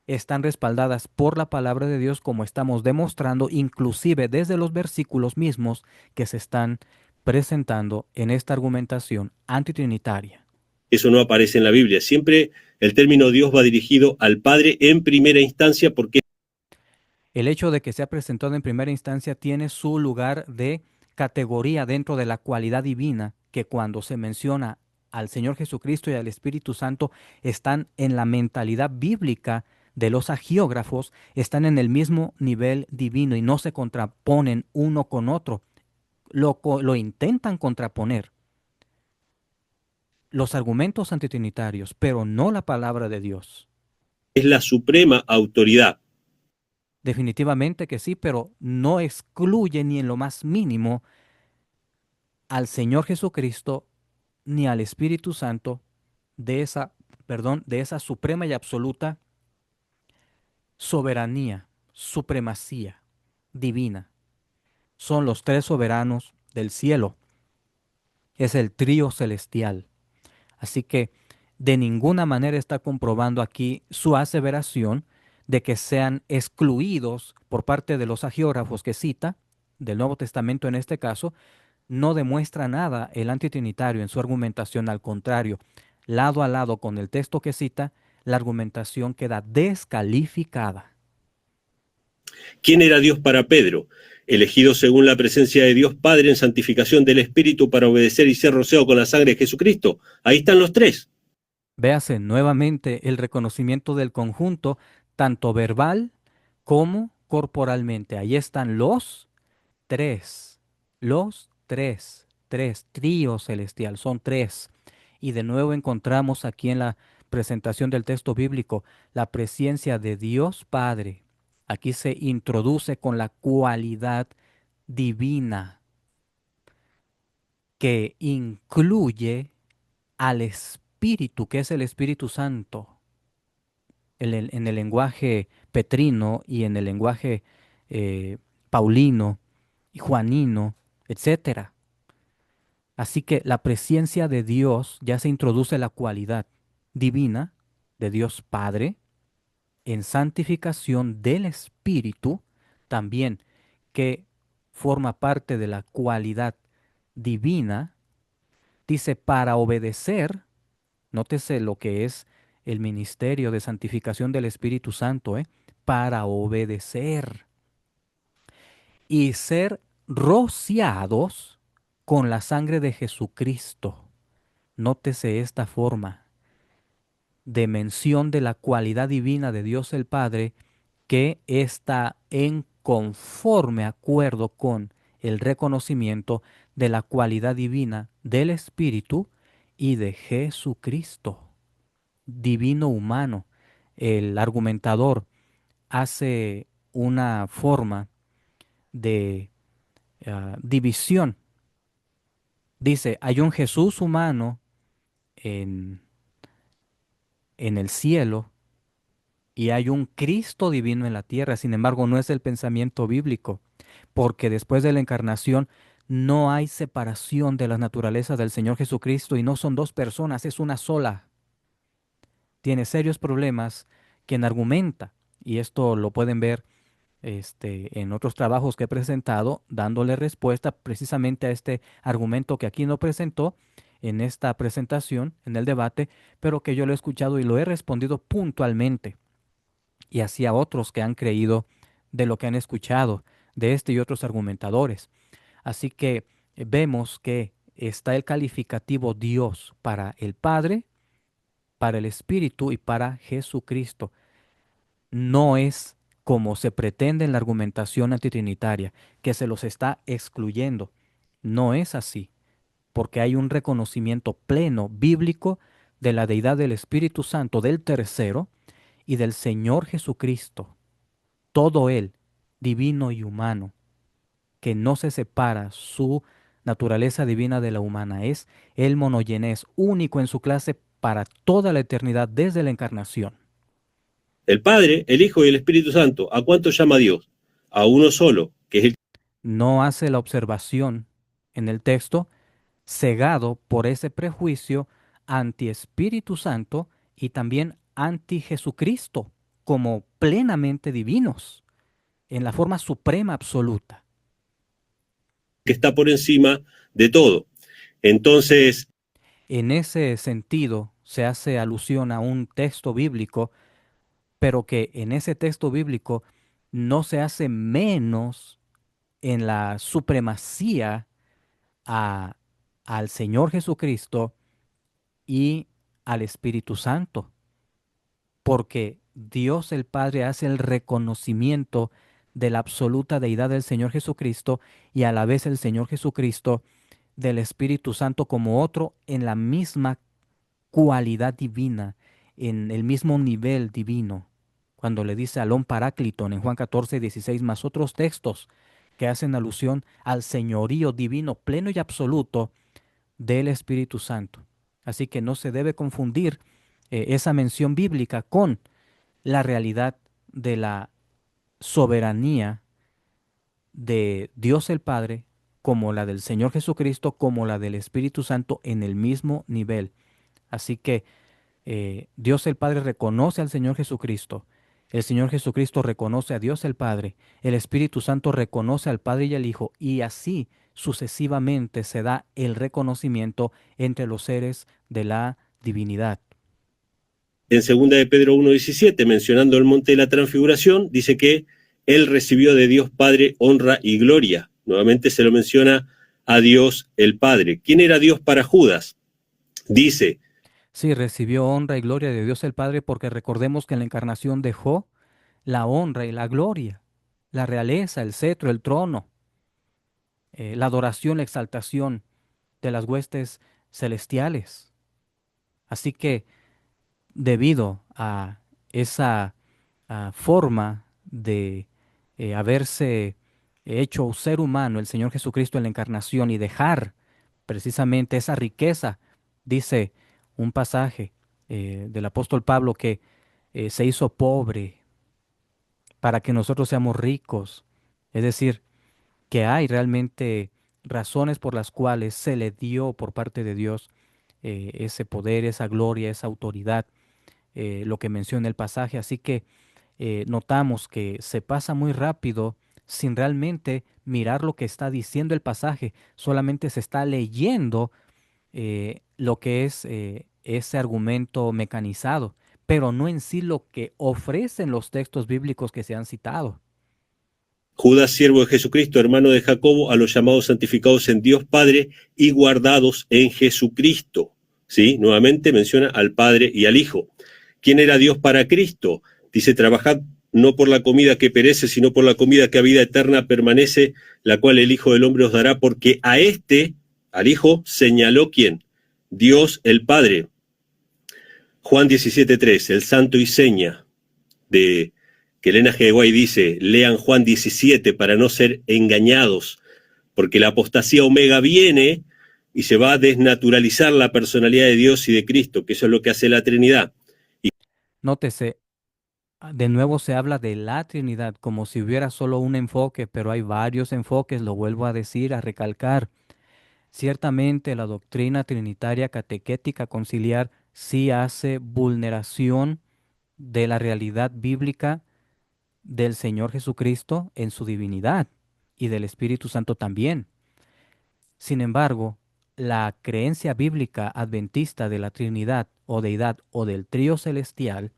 están respaldadas por la palabra de Dios, como estamos demostrando, inclusive desde los versículos mismos que se están presentando en esta argumentación antitrinitaria. Eso no aparece en la Biblia. Siempre el término Dios va dirigido al Padre en primera instancia porque El hecho de que sea presentado en primera instancia tiene su lugar de categoría dentro de la cualidad divina, que cuando se menciona al Señor Jesucristo y al Espíritu Santo están en la mentalidad bíblica de los agiógrafos, están en el mismo nivel divino y no se contraponen uno con otro. Lo intentan contraponer los argumentos antitrinitarios, pero no la palabra de Dios. es la suprema autoridad. Definitivamente que sí, pero no excluye ni en lo más mínimo al Señor Jesucristo ni al Espíritu Santo de esa, perdón, de esa suprema y absoluta soberanía, supremacía divina. Son los tres soberanos del cielo. Es el trío celestial. Así que de ninguna manera está comprobando aquí su aseveración de que sean excluidos por parte de los agiógrafos que cita, del Nuevo Testamento en este caso, no demuestra nada el antitrinitario en su argumentación. Al contrario, lado a lado con el texto que cita, la argumentación queda descalificada. ¿Quién era Dios para Pedro? Elegido según la presencia de Dios Padre en santificación del Espíritu para obedecer y ser rociado con la sangre de Jesucristo. Ahí están los tres. Véase nuevamente el reconocimiento del conjunto, tanto verbal como corporalmente. Ahí están tres, trío celestial, son tres. Y de nuevo encontramos aquí en la presentación del texto bíblico la presencia de Dios Padre. Aquí se introduce con la cualidad divina que incluye al Espíritu, que es el Espíritu Santo, en el lenguaje petrino y en el lenguaje eh, paulino y juanino, etcétera. Así que la presencia de Dios ya se introduce la cualidad divina de Dios Padre en santificación del Espíritu, también que forma parte de la cualidad divina, dice para obedecer, nótese lo que es el ministerio de santificación del Espíritu Santo, para obedecer y ser rociados con la sangre de Jesucristo. Nótese esta forma de mención de la cualidad divina de Dios el Padre que está en conforme acuerdo con el reconocimiento de la cualidad divina del Espíritu y de Jesucristo, divino humano. El argumentador hace una forma de división. Dice, hay un Jesús humano en, en el cielo y hay un Cristo divino en la tierra. Sin embargo, no es el pensamiento bíblico, porque después de la encarnación no hay separación de las naturalezas del Señor Jesucristo y no son dos personas, es una sola. Tiene serios problemas quien argumenta, y esto lo pueden ver en otros trabajos que he presentado, dándole respuesta precisamente a este argumento que aquí no presentó en esta presentación, en el debate, pero que yo lo he escuchado y lo he respondido puntualmente y hacia otros que han creído de lo que han escuchado de este y otros argumentadores. Así que vemos que está el calificativo Dios para el Padre, para el Espíritu y para Jesucristo. no es como se pretende en la argumentación antitrinitaria, que se los está excluyendo. No es así, porque hay un reconocimiento pleno bíblico de la deidad del Espíritu Santo, del tercero, y del Señor Jesucristo, todo Él, divino y humano, que no se separa su naturaleza divina de la humana. Es el monoyenés, único en su clase para toda la eternidad desde la encarnación. El Padre, el Hijo y el Espíritu Santo. ¿A cuánto llama Dios? A uno solo, que es el No hace la observación en el texto, cegado por ese prejuicio anti Espíritu Santo y también anti Jesucristo, como plenamente divinos, en la forma suprema absoluta. que está por encima de todo. Entonces, En ese sentido, se hace alusión a un texto bíblico, pero que en ese texto bíblico no se hace menos en la supremacía a- al Señor Jesucristo y al Espíritu Santo, porque Dios el Padre hace el reconocimiento de la absoluta deidad del Señor Jesucristo y a la vez el Señor Jesucristo del Espíritu Santo como otro en la misma cualidad divina, en el mismo nivel divino. Cuando le dice Alón Parácliton en Juan 14:16 más otros textos que hacen alusión al señorío divino pleno y absoluto del Espíritu Santo. Así que no se debe confundir esa mención bíblica con la realidad de la soberanía de Dios el Padre, como la del Señor Jesucristo, como la del Espíritu Santo en el mismo nivel. Así que Dios el Padre reconoce al Señor Jesucristo, el Señor Jesucristo reconoce a Dios el Padre, el Espíritu Santo reconoce al Padre y al Hijo, y así sucesivamente se da el reconocimiento entre los seres de la divinidad. en segunda de Pedro 1:17, mencionando el monte de la transfiguración, dice que él recibió de Dios Padre honra y gloria. Nuevamente se lo menciona a Dios el Padre. ¿Quién era Dios para Judas? Dice, Sí, recibió honra y gloria de Dios el Padre porque recordemos que en la encarnación dejó la honra y la gloria, la realeza, el cetro, el trono, la adoración, la exaltación de las huestes celestiales. Así que debido a esa forma de haberse hecho ser humano el Señor Jesucristo en la encarnación y dejar precisamente esa riqueza, dice un pasaje del apóstol Pablo que se hizo pobre para que nosotros seamos ricos. Es decir, que hay realmente razones por las cuales se le dio por parte de Dios ese poder, esa gloria, esa autoridad, lo que menciona el pasaje. Así que notamos que se pasa muy rápido sin realmente mirar lo que está diciendo el pasaje, solamente se está leyendo lo que es ese argumento mecanizado, pero no en sí lo que ofrecen los textos bíblicos que se han citado. Judas, siervo de Jesucristo, hermano de Jacobo, a los llamados santificados en Dios Padre y guardados en Jesucristo. ¿Sí? Nuevamente menciona al Padre y al Hijo. ¿Quién era Dios para Cristo? Dice, trabajad no por la comida que perece, sino por la comida que a vida eterna permanece, la cual el Hijo del Hombre os dará, porque a este, al Hijo, señaló quién? Dios el Padre. Juan 17:3, el santo y seña de que Elena G. White dice, lean Juan 17 para no ser engañados, porque la apostasía omega viene y se va a desnaturalizar la personalidad de Dios y de Cristo, que eso es lo que hace la Trinidad. Nótese, de nuevo se habla de la Trinidad como si hubiera solo un enfoque, pero hay varios enfoques, lo vuelvo a decir, a recalcar. Ciertamente la doctrina trinitaria catequética conciliar sí hace vulneración de la realidad bíblica del Señor Jesucristo en su divinidad y del Espíritu Santo también. Sin embargo, la creencia bíblica adventista de la Trinidad o deidad o del trío celestial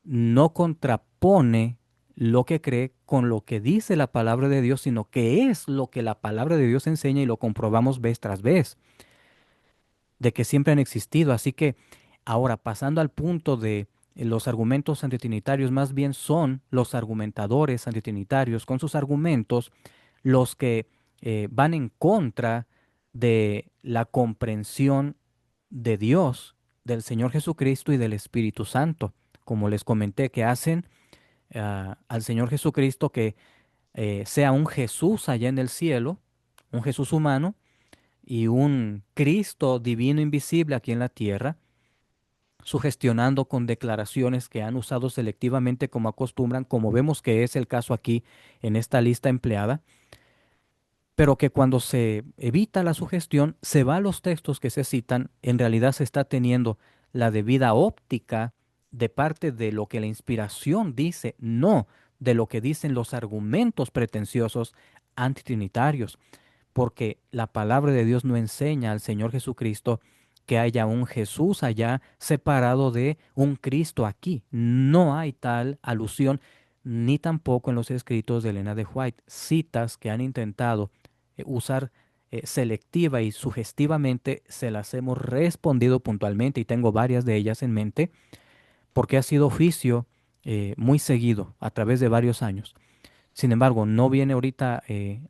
no contrapone lo que cree con lo que dice la palabra de Dios, sino que es lo que la palabra de Dios enseña y lo comprobamos vez tras vez, de que siempre han existido. Así que ahora, pasando al punto de Los argumentos antitrinitarios más bien son los argumentadores antitrinitarios con sus argumentos los que van en contra de la comprensión de Dios, del Señor Jesucristo y del Espíritu Santo. Como les comenté, que hacen al Señor Jesucristo que sea un Jesús allá en el cielo, un Jesús humano, y un Cristo divino invisible aquí en la tierra, sugestionando con declaraciones que han usado selectivamente como acostumbran, como vemos que es el caso aquí en esta lista empleada, pero que cuando se evita la sugestión, se va a los textos que se citan, en realidad se está teniendo la debida óptica de parte de lo que la inspiración dice, no de lo que dicen los argumentos pretenciosos antitrinitarios, porque la palabra de Dios no enseña al Señor Jesucristo que haya un Jesús allá separado de un Cristo aquí. No hay tal alusión, ni tampoco en los escritos de Elena de White, citas que han intentado usar selectiva y sugestivamente, se las hemos respondido puntualmente y tengo varias de ellas en mente, porque ha sido oficio muy seguido a través de varios años. Sin embargo, no viene ahorita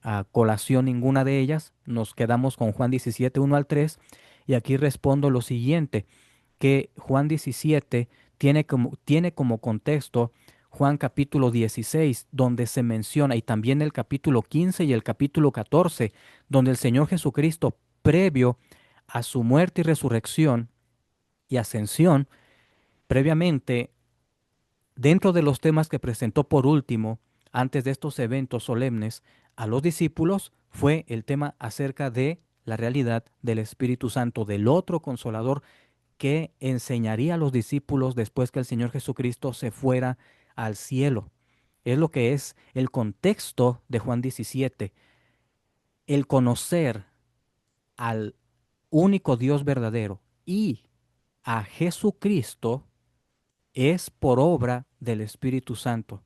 a colación ninguna de ellas. Nos quedamos con Juan 17, 1 al 3. Y aquí respondo lo siguiente, que Juan 17 tiene como contexto Juan capítulo 16, donde se menciona, y también el capítulo 15 y el capítulo 14, donde el Señor Jesucristo, previo a su muerte y resurrección y ascensión, previamente dentro de los temas que presentó por último, antes de estos eventos solemnes, a los discípulos fue el tema acerca de la realidad del Espíritu Santo, del otro consolador que enseñaría a los discípulos después que el Señor Jesucristo se fuera al cielo. Es lo que es el contexto de Juan 17, el conocer al único Dios verdadero y a Jesucristo es por obra del Espíritu Santo.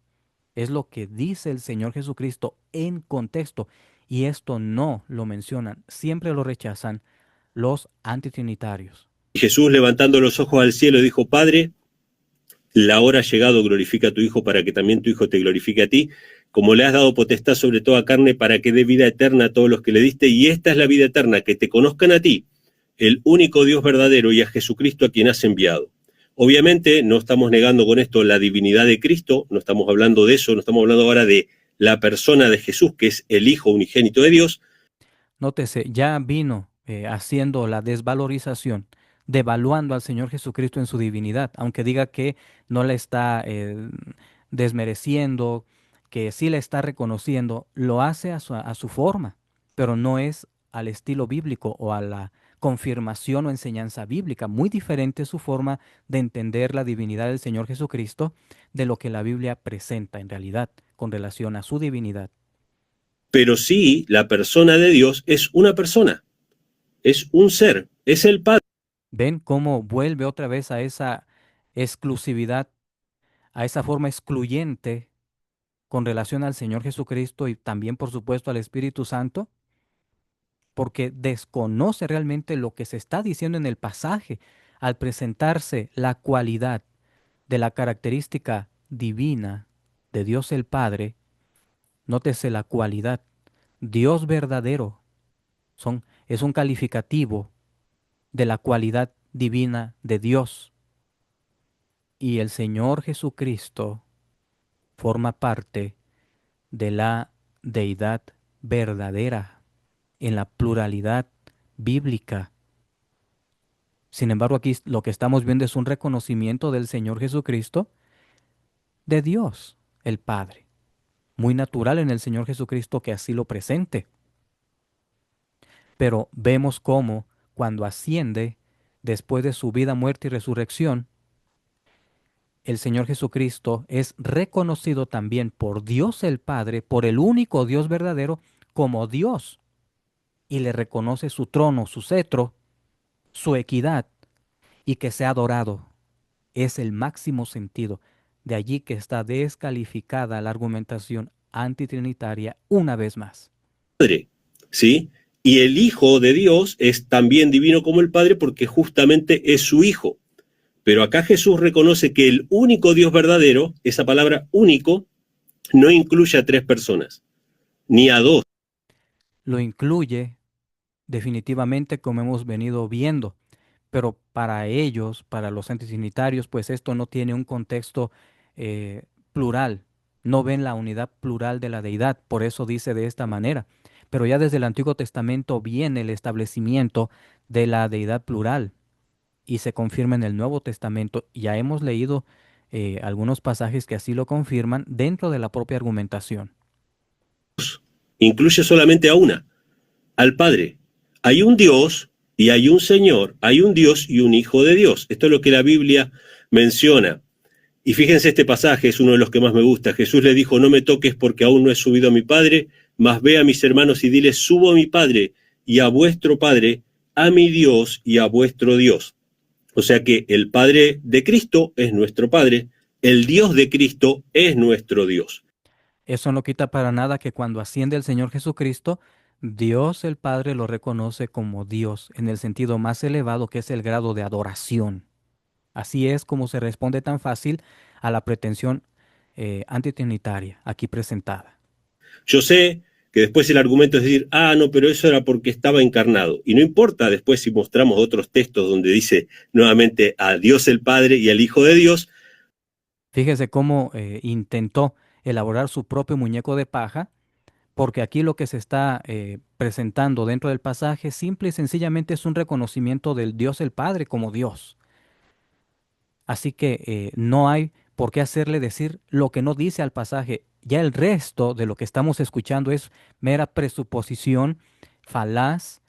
Es lo que dice el Señor Jesucristo en contexto. Y esto no lo mencionan, siempre lo rechazan los antitrinitarios. Jesús, levantando los ojos al cielo, dijo: Padre, la hora ha llegado, glorifica a tu Hijo para que también tu Hijo te glorifique a ti, como le has dado potestad sobre toda carne para que dé vida eterna a todos los que le diste, y esta es la vida eterna, que te conozcan a ti, el único Dios verdadero, y a Jesucristo a quien has enviado. Obviamente no estamos negando con esto la divinidad de Cristo, no estamos hablando de eso, no estamos hablando ahora de la persona de Jesús, que es el Hijo unigénito de Dios. Nótese, ya vino haciendo la desvalorización, devaluando al Señor Jesucristo en su divinidad, aunque diga que no le está desmereciendo, que sí le está reconociendo, lo hace a su forma, pero no es al estilo bíblico o a la confirmación o enseñanza bíblica. Muy diferente su forma de entender la divinidad del Señor Jesucristo de lo que la Biblia presenta en realidad con relación a su divinidad. Pero sí, la persona de Dios es una persona, es un ser, es el Padre. ¿Ven cómo vuelve otra vez a esa exclusividad, a esa forma excluyente con relación al Señor Jesucristo y también, por supuesto, al Espíritu Santo? Porque desconoce realmente lo que se está diciendo en el pasaje al presentarse la cualidad de la característica divina de Dios el Padre. Nótese la cualidad, Dios verdadero, es un calificativo de la cualidad divina de Dios. Y el Señor Jesucristo forma parte de la deidad verdadera en la pluralidad bíblica. Sin embargo, aquí lo que estamos viendo es un reconocimiento del Señor Jesucristo de Dios, el Padre. Muy natural en el Señor Jesucristo que así lo presente. Pero vemos cómo cuando asciende, después de su vida, muerte y resurrección, el Señor Jesucristo es reconocido también por Dios el Padre, por el único Dios verdadero, como Dios, y le reconoce su trono, su cetro, su equidad, y que sea adorado. Es el máximo sentido. De allí que está descalificada la argumentación antitrinitaria una vez más. ¿Sí? Y el Hijo de Dios es también divino como el Padre porque justamente es su Hijo. Pero acá Jesús reconoce que el único Dios verdadero, esa palabra único, no incluye a tres personas, ni a dos. Lo incluye definitivamente como hemos venido viendo, pero para ellos, para los antitrinitarios, pues esto no tiene un contexto plural, no ven la unidad plural de la deidad, por eso dice de esta manera. Pero ya desde el Antiguo Testamento viene el establecimiento de la deidad plural y se confirma en el Nuevo Testamento. Ya hemos leído algunos pasajes que así lo confirman dentro de la propia argumentación. Incluye solamente a una, al Padre. Hay un Dios y hay un Señor, hay un Dios y un Hijo de Dios. Esto es lo que la Biblia menciona. Y fíjense, este pasaje es uno de los que más me gusta. Jesús le dijo, no me toques porque aún no he subido a mi Padre, mas ve a mis hermanos y diles, subo a mi Padre y a vuestro Padre, a mi Dios y a vuestro Dios. O sea que el Padre de Cristo es nuestro Padre, el Dios de Cristo es nuestro Dios. Eso no quita para nada que cuando asciende el Señor Jesucristo, Dios el Padre lo reconoce como Dios en el sentido más elevado que es el grado de adoración. Así es como se responde tan fácil a la pretensión antitrinitaria aquí presentada. Yo sé que después el argumento es decir, no, pero eso era porque estaba encarnado. Y no importa después si mostramos otros textos donde dice nuevamente a Dios el Padre y al Hijo de Dios. Fíjese cómo intentó elaborar su propio muñeco de paja, porque aquí lo que se está presentando dentro del pasaje simple y sencillamente es un reconocimiento del Dios el Padre como Dios. Así que no hay por qué hacerle decir lo que no dice al pasaje. Ya el resto de lo que estamos escuchando es mera presuposición falaz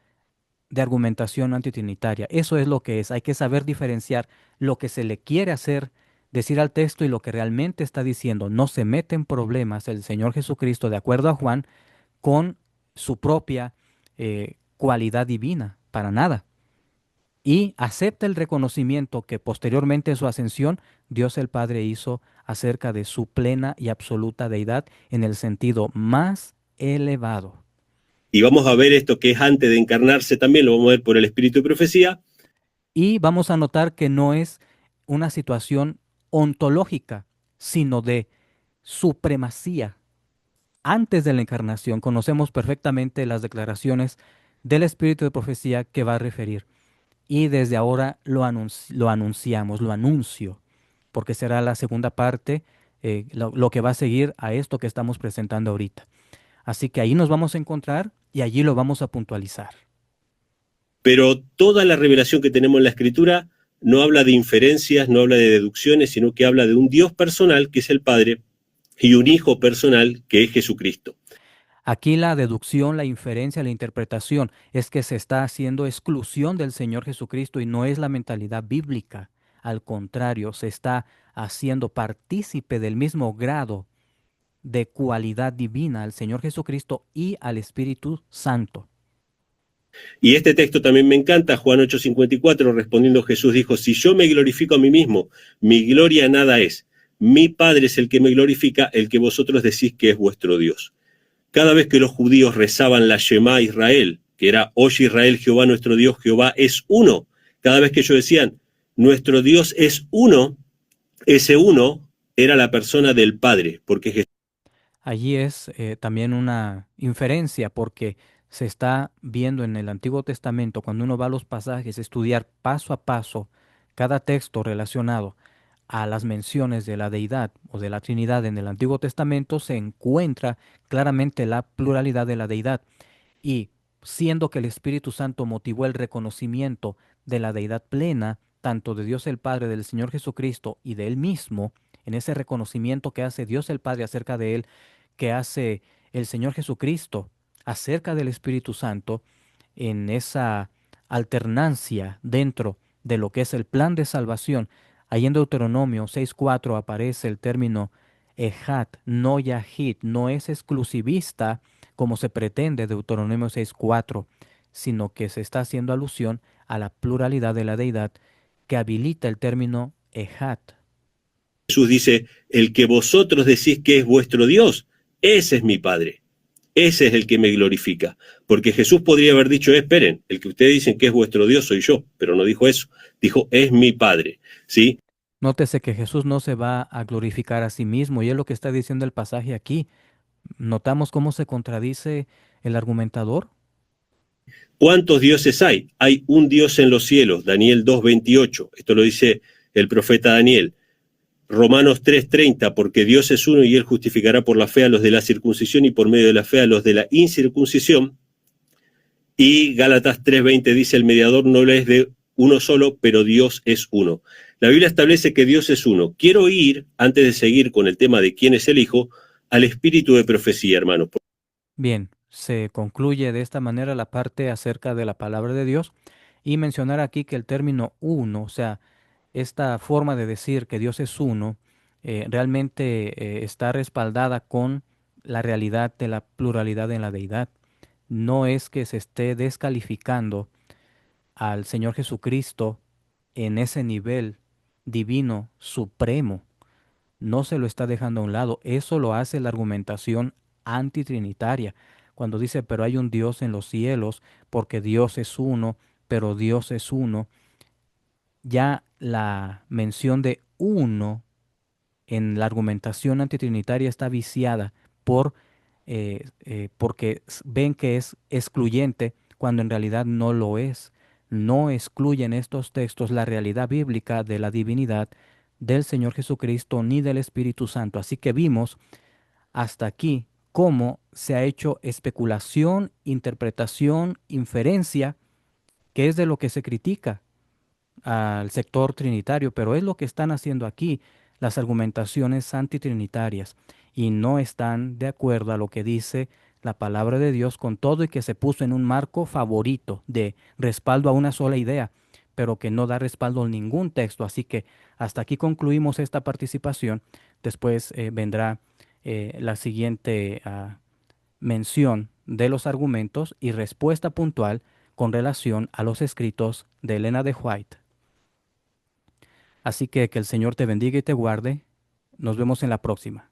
de argumentación antitrinitaria. Eso es lo que es. Hay que saber diferenciar lo que se le quiere hacer decir al texto y lo que realmente está diciendo. No se mete en problemas el Señor Jesucristo, de acuerdo a Juan, con su propia cualidad divina, para nada. Y acepta el reconocimiento que posteriormente en su ascensión Dios el Padre hizo acerca de su plena y absoluta deidad en el sentido más elevado. Y vamos a ver esto que es antes de encarnarse también, lo vamos a ver por el Espíritu de Profecía. Y vamos a notar que no es una situación ontológica, sino de supremacía. Antes de la encarnación conocemos perfectamente las declaraciones del Espíritu de Profecía que va a referir. Y desde ahora lo anunciamos, lo anuncio, porque será la segunda parte, lo que va a seguir a esto que estamos presentando ahorita. Así que ahí nos vamos a encontrar y allí lo vamos a puntualizar. Pero toda la revelación que tenemos en la Escritura no habla de inferencias, no habla de deducciones, sino que habla de un Dios personal, que es el Padre, y un Hijo personal, que es Jesucristo. Aquí la deducción, la inferencia, la interpretación es que se está haciendo exclusión del Señor Jesucristo y no es la mentalidad bíblica. Al contrario, se está haciendo partícipe del mismo grado de cualidad divina al Señor Jesucristo y al Espíritu Santo. Y este texto también me encanta, Juan 8:54, respondiendo Jesús dijo, si yo me glorifico a mí mismo, mi gloria nada es. Mi Padre es el que me glorifica, el que vosotros decís que es vuestro Dios. Cada vez que los judíos rezaban la Shema Israel, que era, oye Israel, Jehová nuestro Dios, Jehová es uno, cada vez que ellos decían, nuestro Dios es uno, ese uno era la persona del Padre, porque Jesús. Allí es también una inferencia porque se está viendo en el Antiguo Testamento, cuando uno va a los pasajes, estudiar paso a paso cada texto relacionado a las menciones de la deidad o de la Trinidad en el Antiguo Testamento, se encuentra claramente la pluralidad de la deidad. Y siendo que el Espíritu Santo motivó el reconocimiento de la deidad plena, tanto de Dios el Padre, del Señor Jesucristo y de Él mismo, en ese reconocimiento que hace Dios el Padre acerca de Él, que hace el Señor Jesucristo acerca del Espíritu Santo, en esa alternancia dentro de lo que es el plan de salvación. Ahí en Deuteronomio 6:4 aparece el término Ejad, no Yahid, no es exclusivista como se pretende Deuteronomio 6:4, sino que se está haciendo alusión a la pluralidad de la deidad que habilita el término Ejad. Dice, el que vosotros decís que es vuestro Dios, ese es mi Padre. ese es el que me glorifica. Porque Jesús podría haber dicho, esperen, el que ustedes dicen que es vuestro Dios soy yo, pero no dijo eso. Dijo, es mi Padre. ¿Sí? Nótese que Jesús no se va a glorificar a sí mismo, y es lo que está diciendo el pasaje aquí. ¿Notamos cómo se contradice el argumentador? ¿Cuántos dioses hay? Hay un Dios en los cielos, Daniel 2:28. Esto lo dice el profeta Daniel. Romanos 3:30, porque Dios es uno y él justificará por la fe a los de la circuncisión y por medio de la fe a los de la incircuncisión. Y Gálatas 3:20 dice, el mediador no es de uno solo, pero Dios es uno. La Biblia establece que Dios es uno. Quiero ir, antes de seguir con el tema de quién es el Hijo, al espíritu de profecía, hermano. Bien, se concluye de esta manera la parte acerca de la palabra de Dios, y mencionar aquí que el término uno, o sea, esta forma de decir que Dios es uno, realmente está respaldada con la realidad de la pluralidad en la deidad. No es que se esté descalificando al Señor Jesucristo en ese nivel divino supremo, no se lo está dejando a un lado. Eso lo hace la argumentación antitrinitaria, cuando dice, pero hay un Dios en los cielos, porque Dios es uno, pero Dios es uno. Ya la mención de uno en la argumentación antitrinitaria está viciada por, porque ven que es excluyente cuando en realidad no lo es. No excluyen estos textos la realidad bíblica de la divinidad del Señor Jesucristo ni del Espíritu Santo. Así que vimos hasta aquí cómo se ha hecho especulación, interpretación, inferencia, que es de lo que se critica al sector trinitario, pero es lo que están haciendo aquí las argumentaciones antitrinitarias, y no están de acuerdo a lo que dice la palabra de Dios, con todo y que se puso en un marco favorito de respaldo a una sola idea, pero que no da respaldo a ningún texto. Así que hasta aquí concluimos esta participación. Después vendrá la siguiente mención de los argumentos y respuesta puntual con relación a los escritos de Elena de White. Así que el Señor te bendiga y te guarde. Nos vemos en la próxima.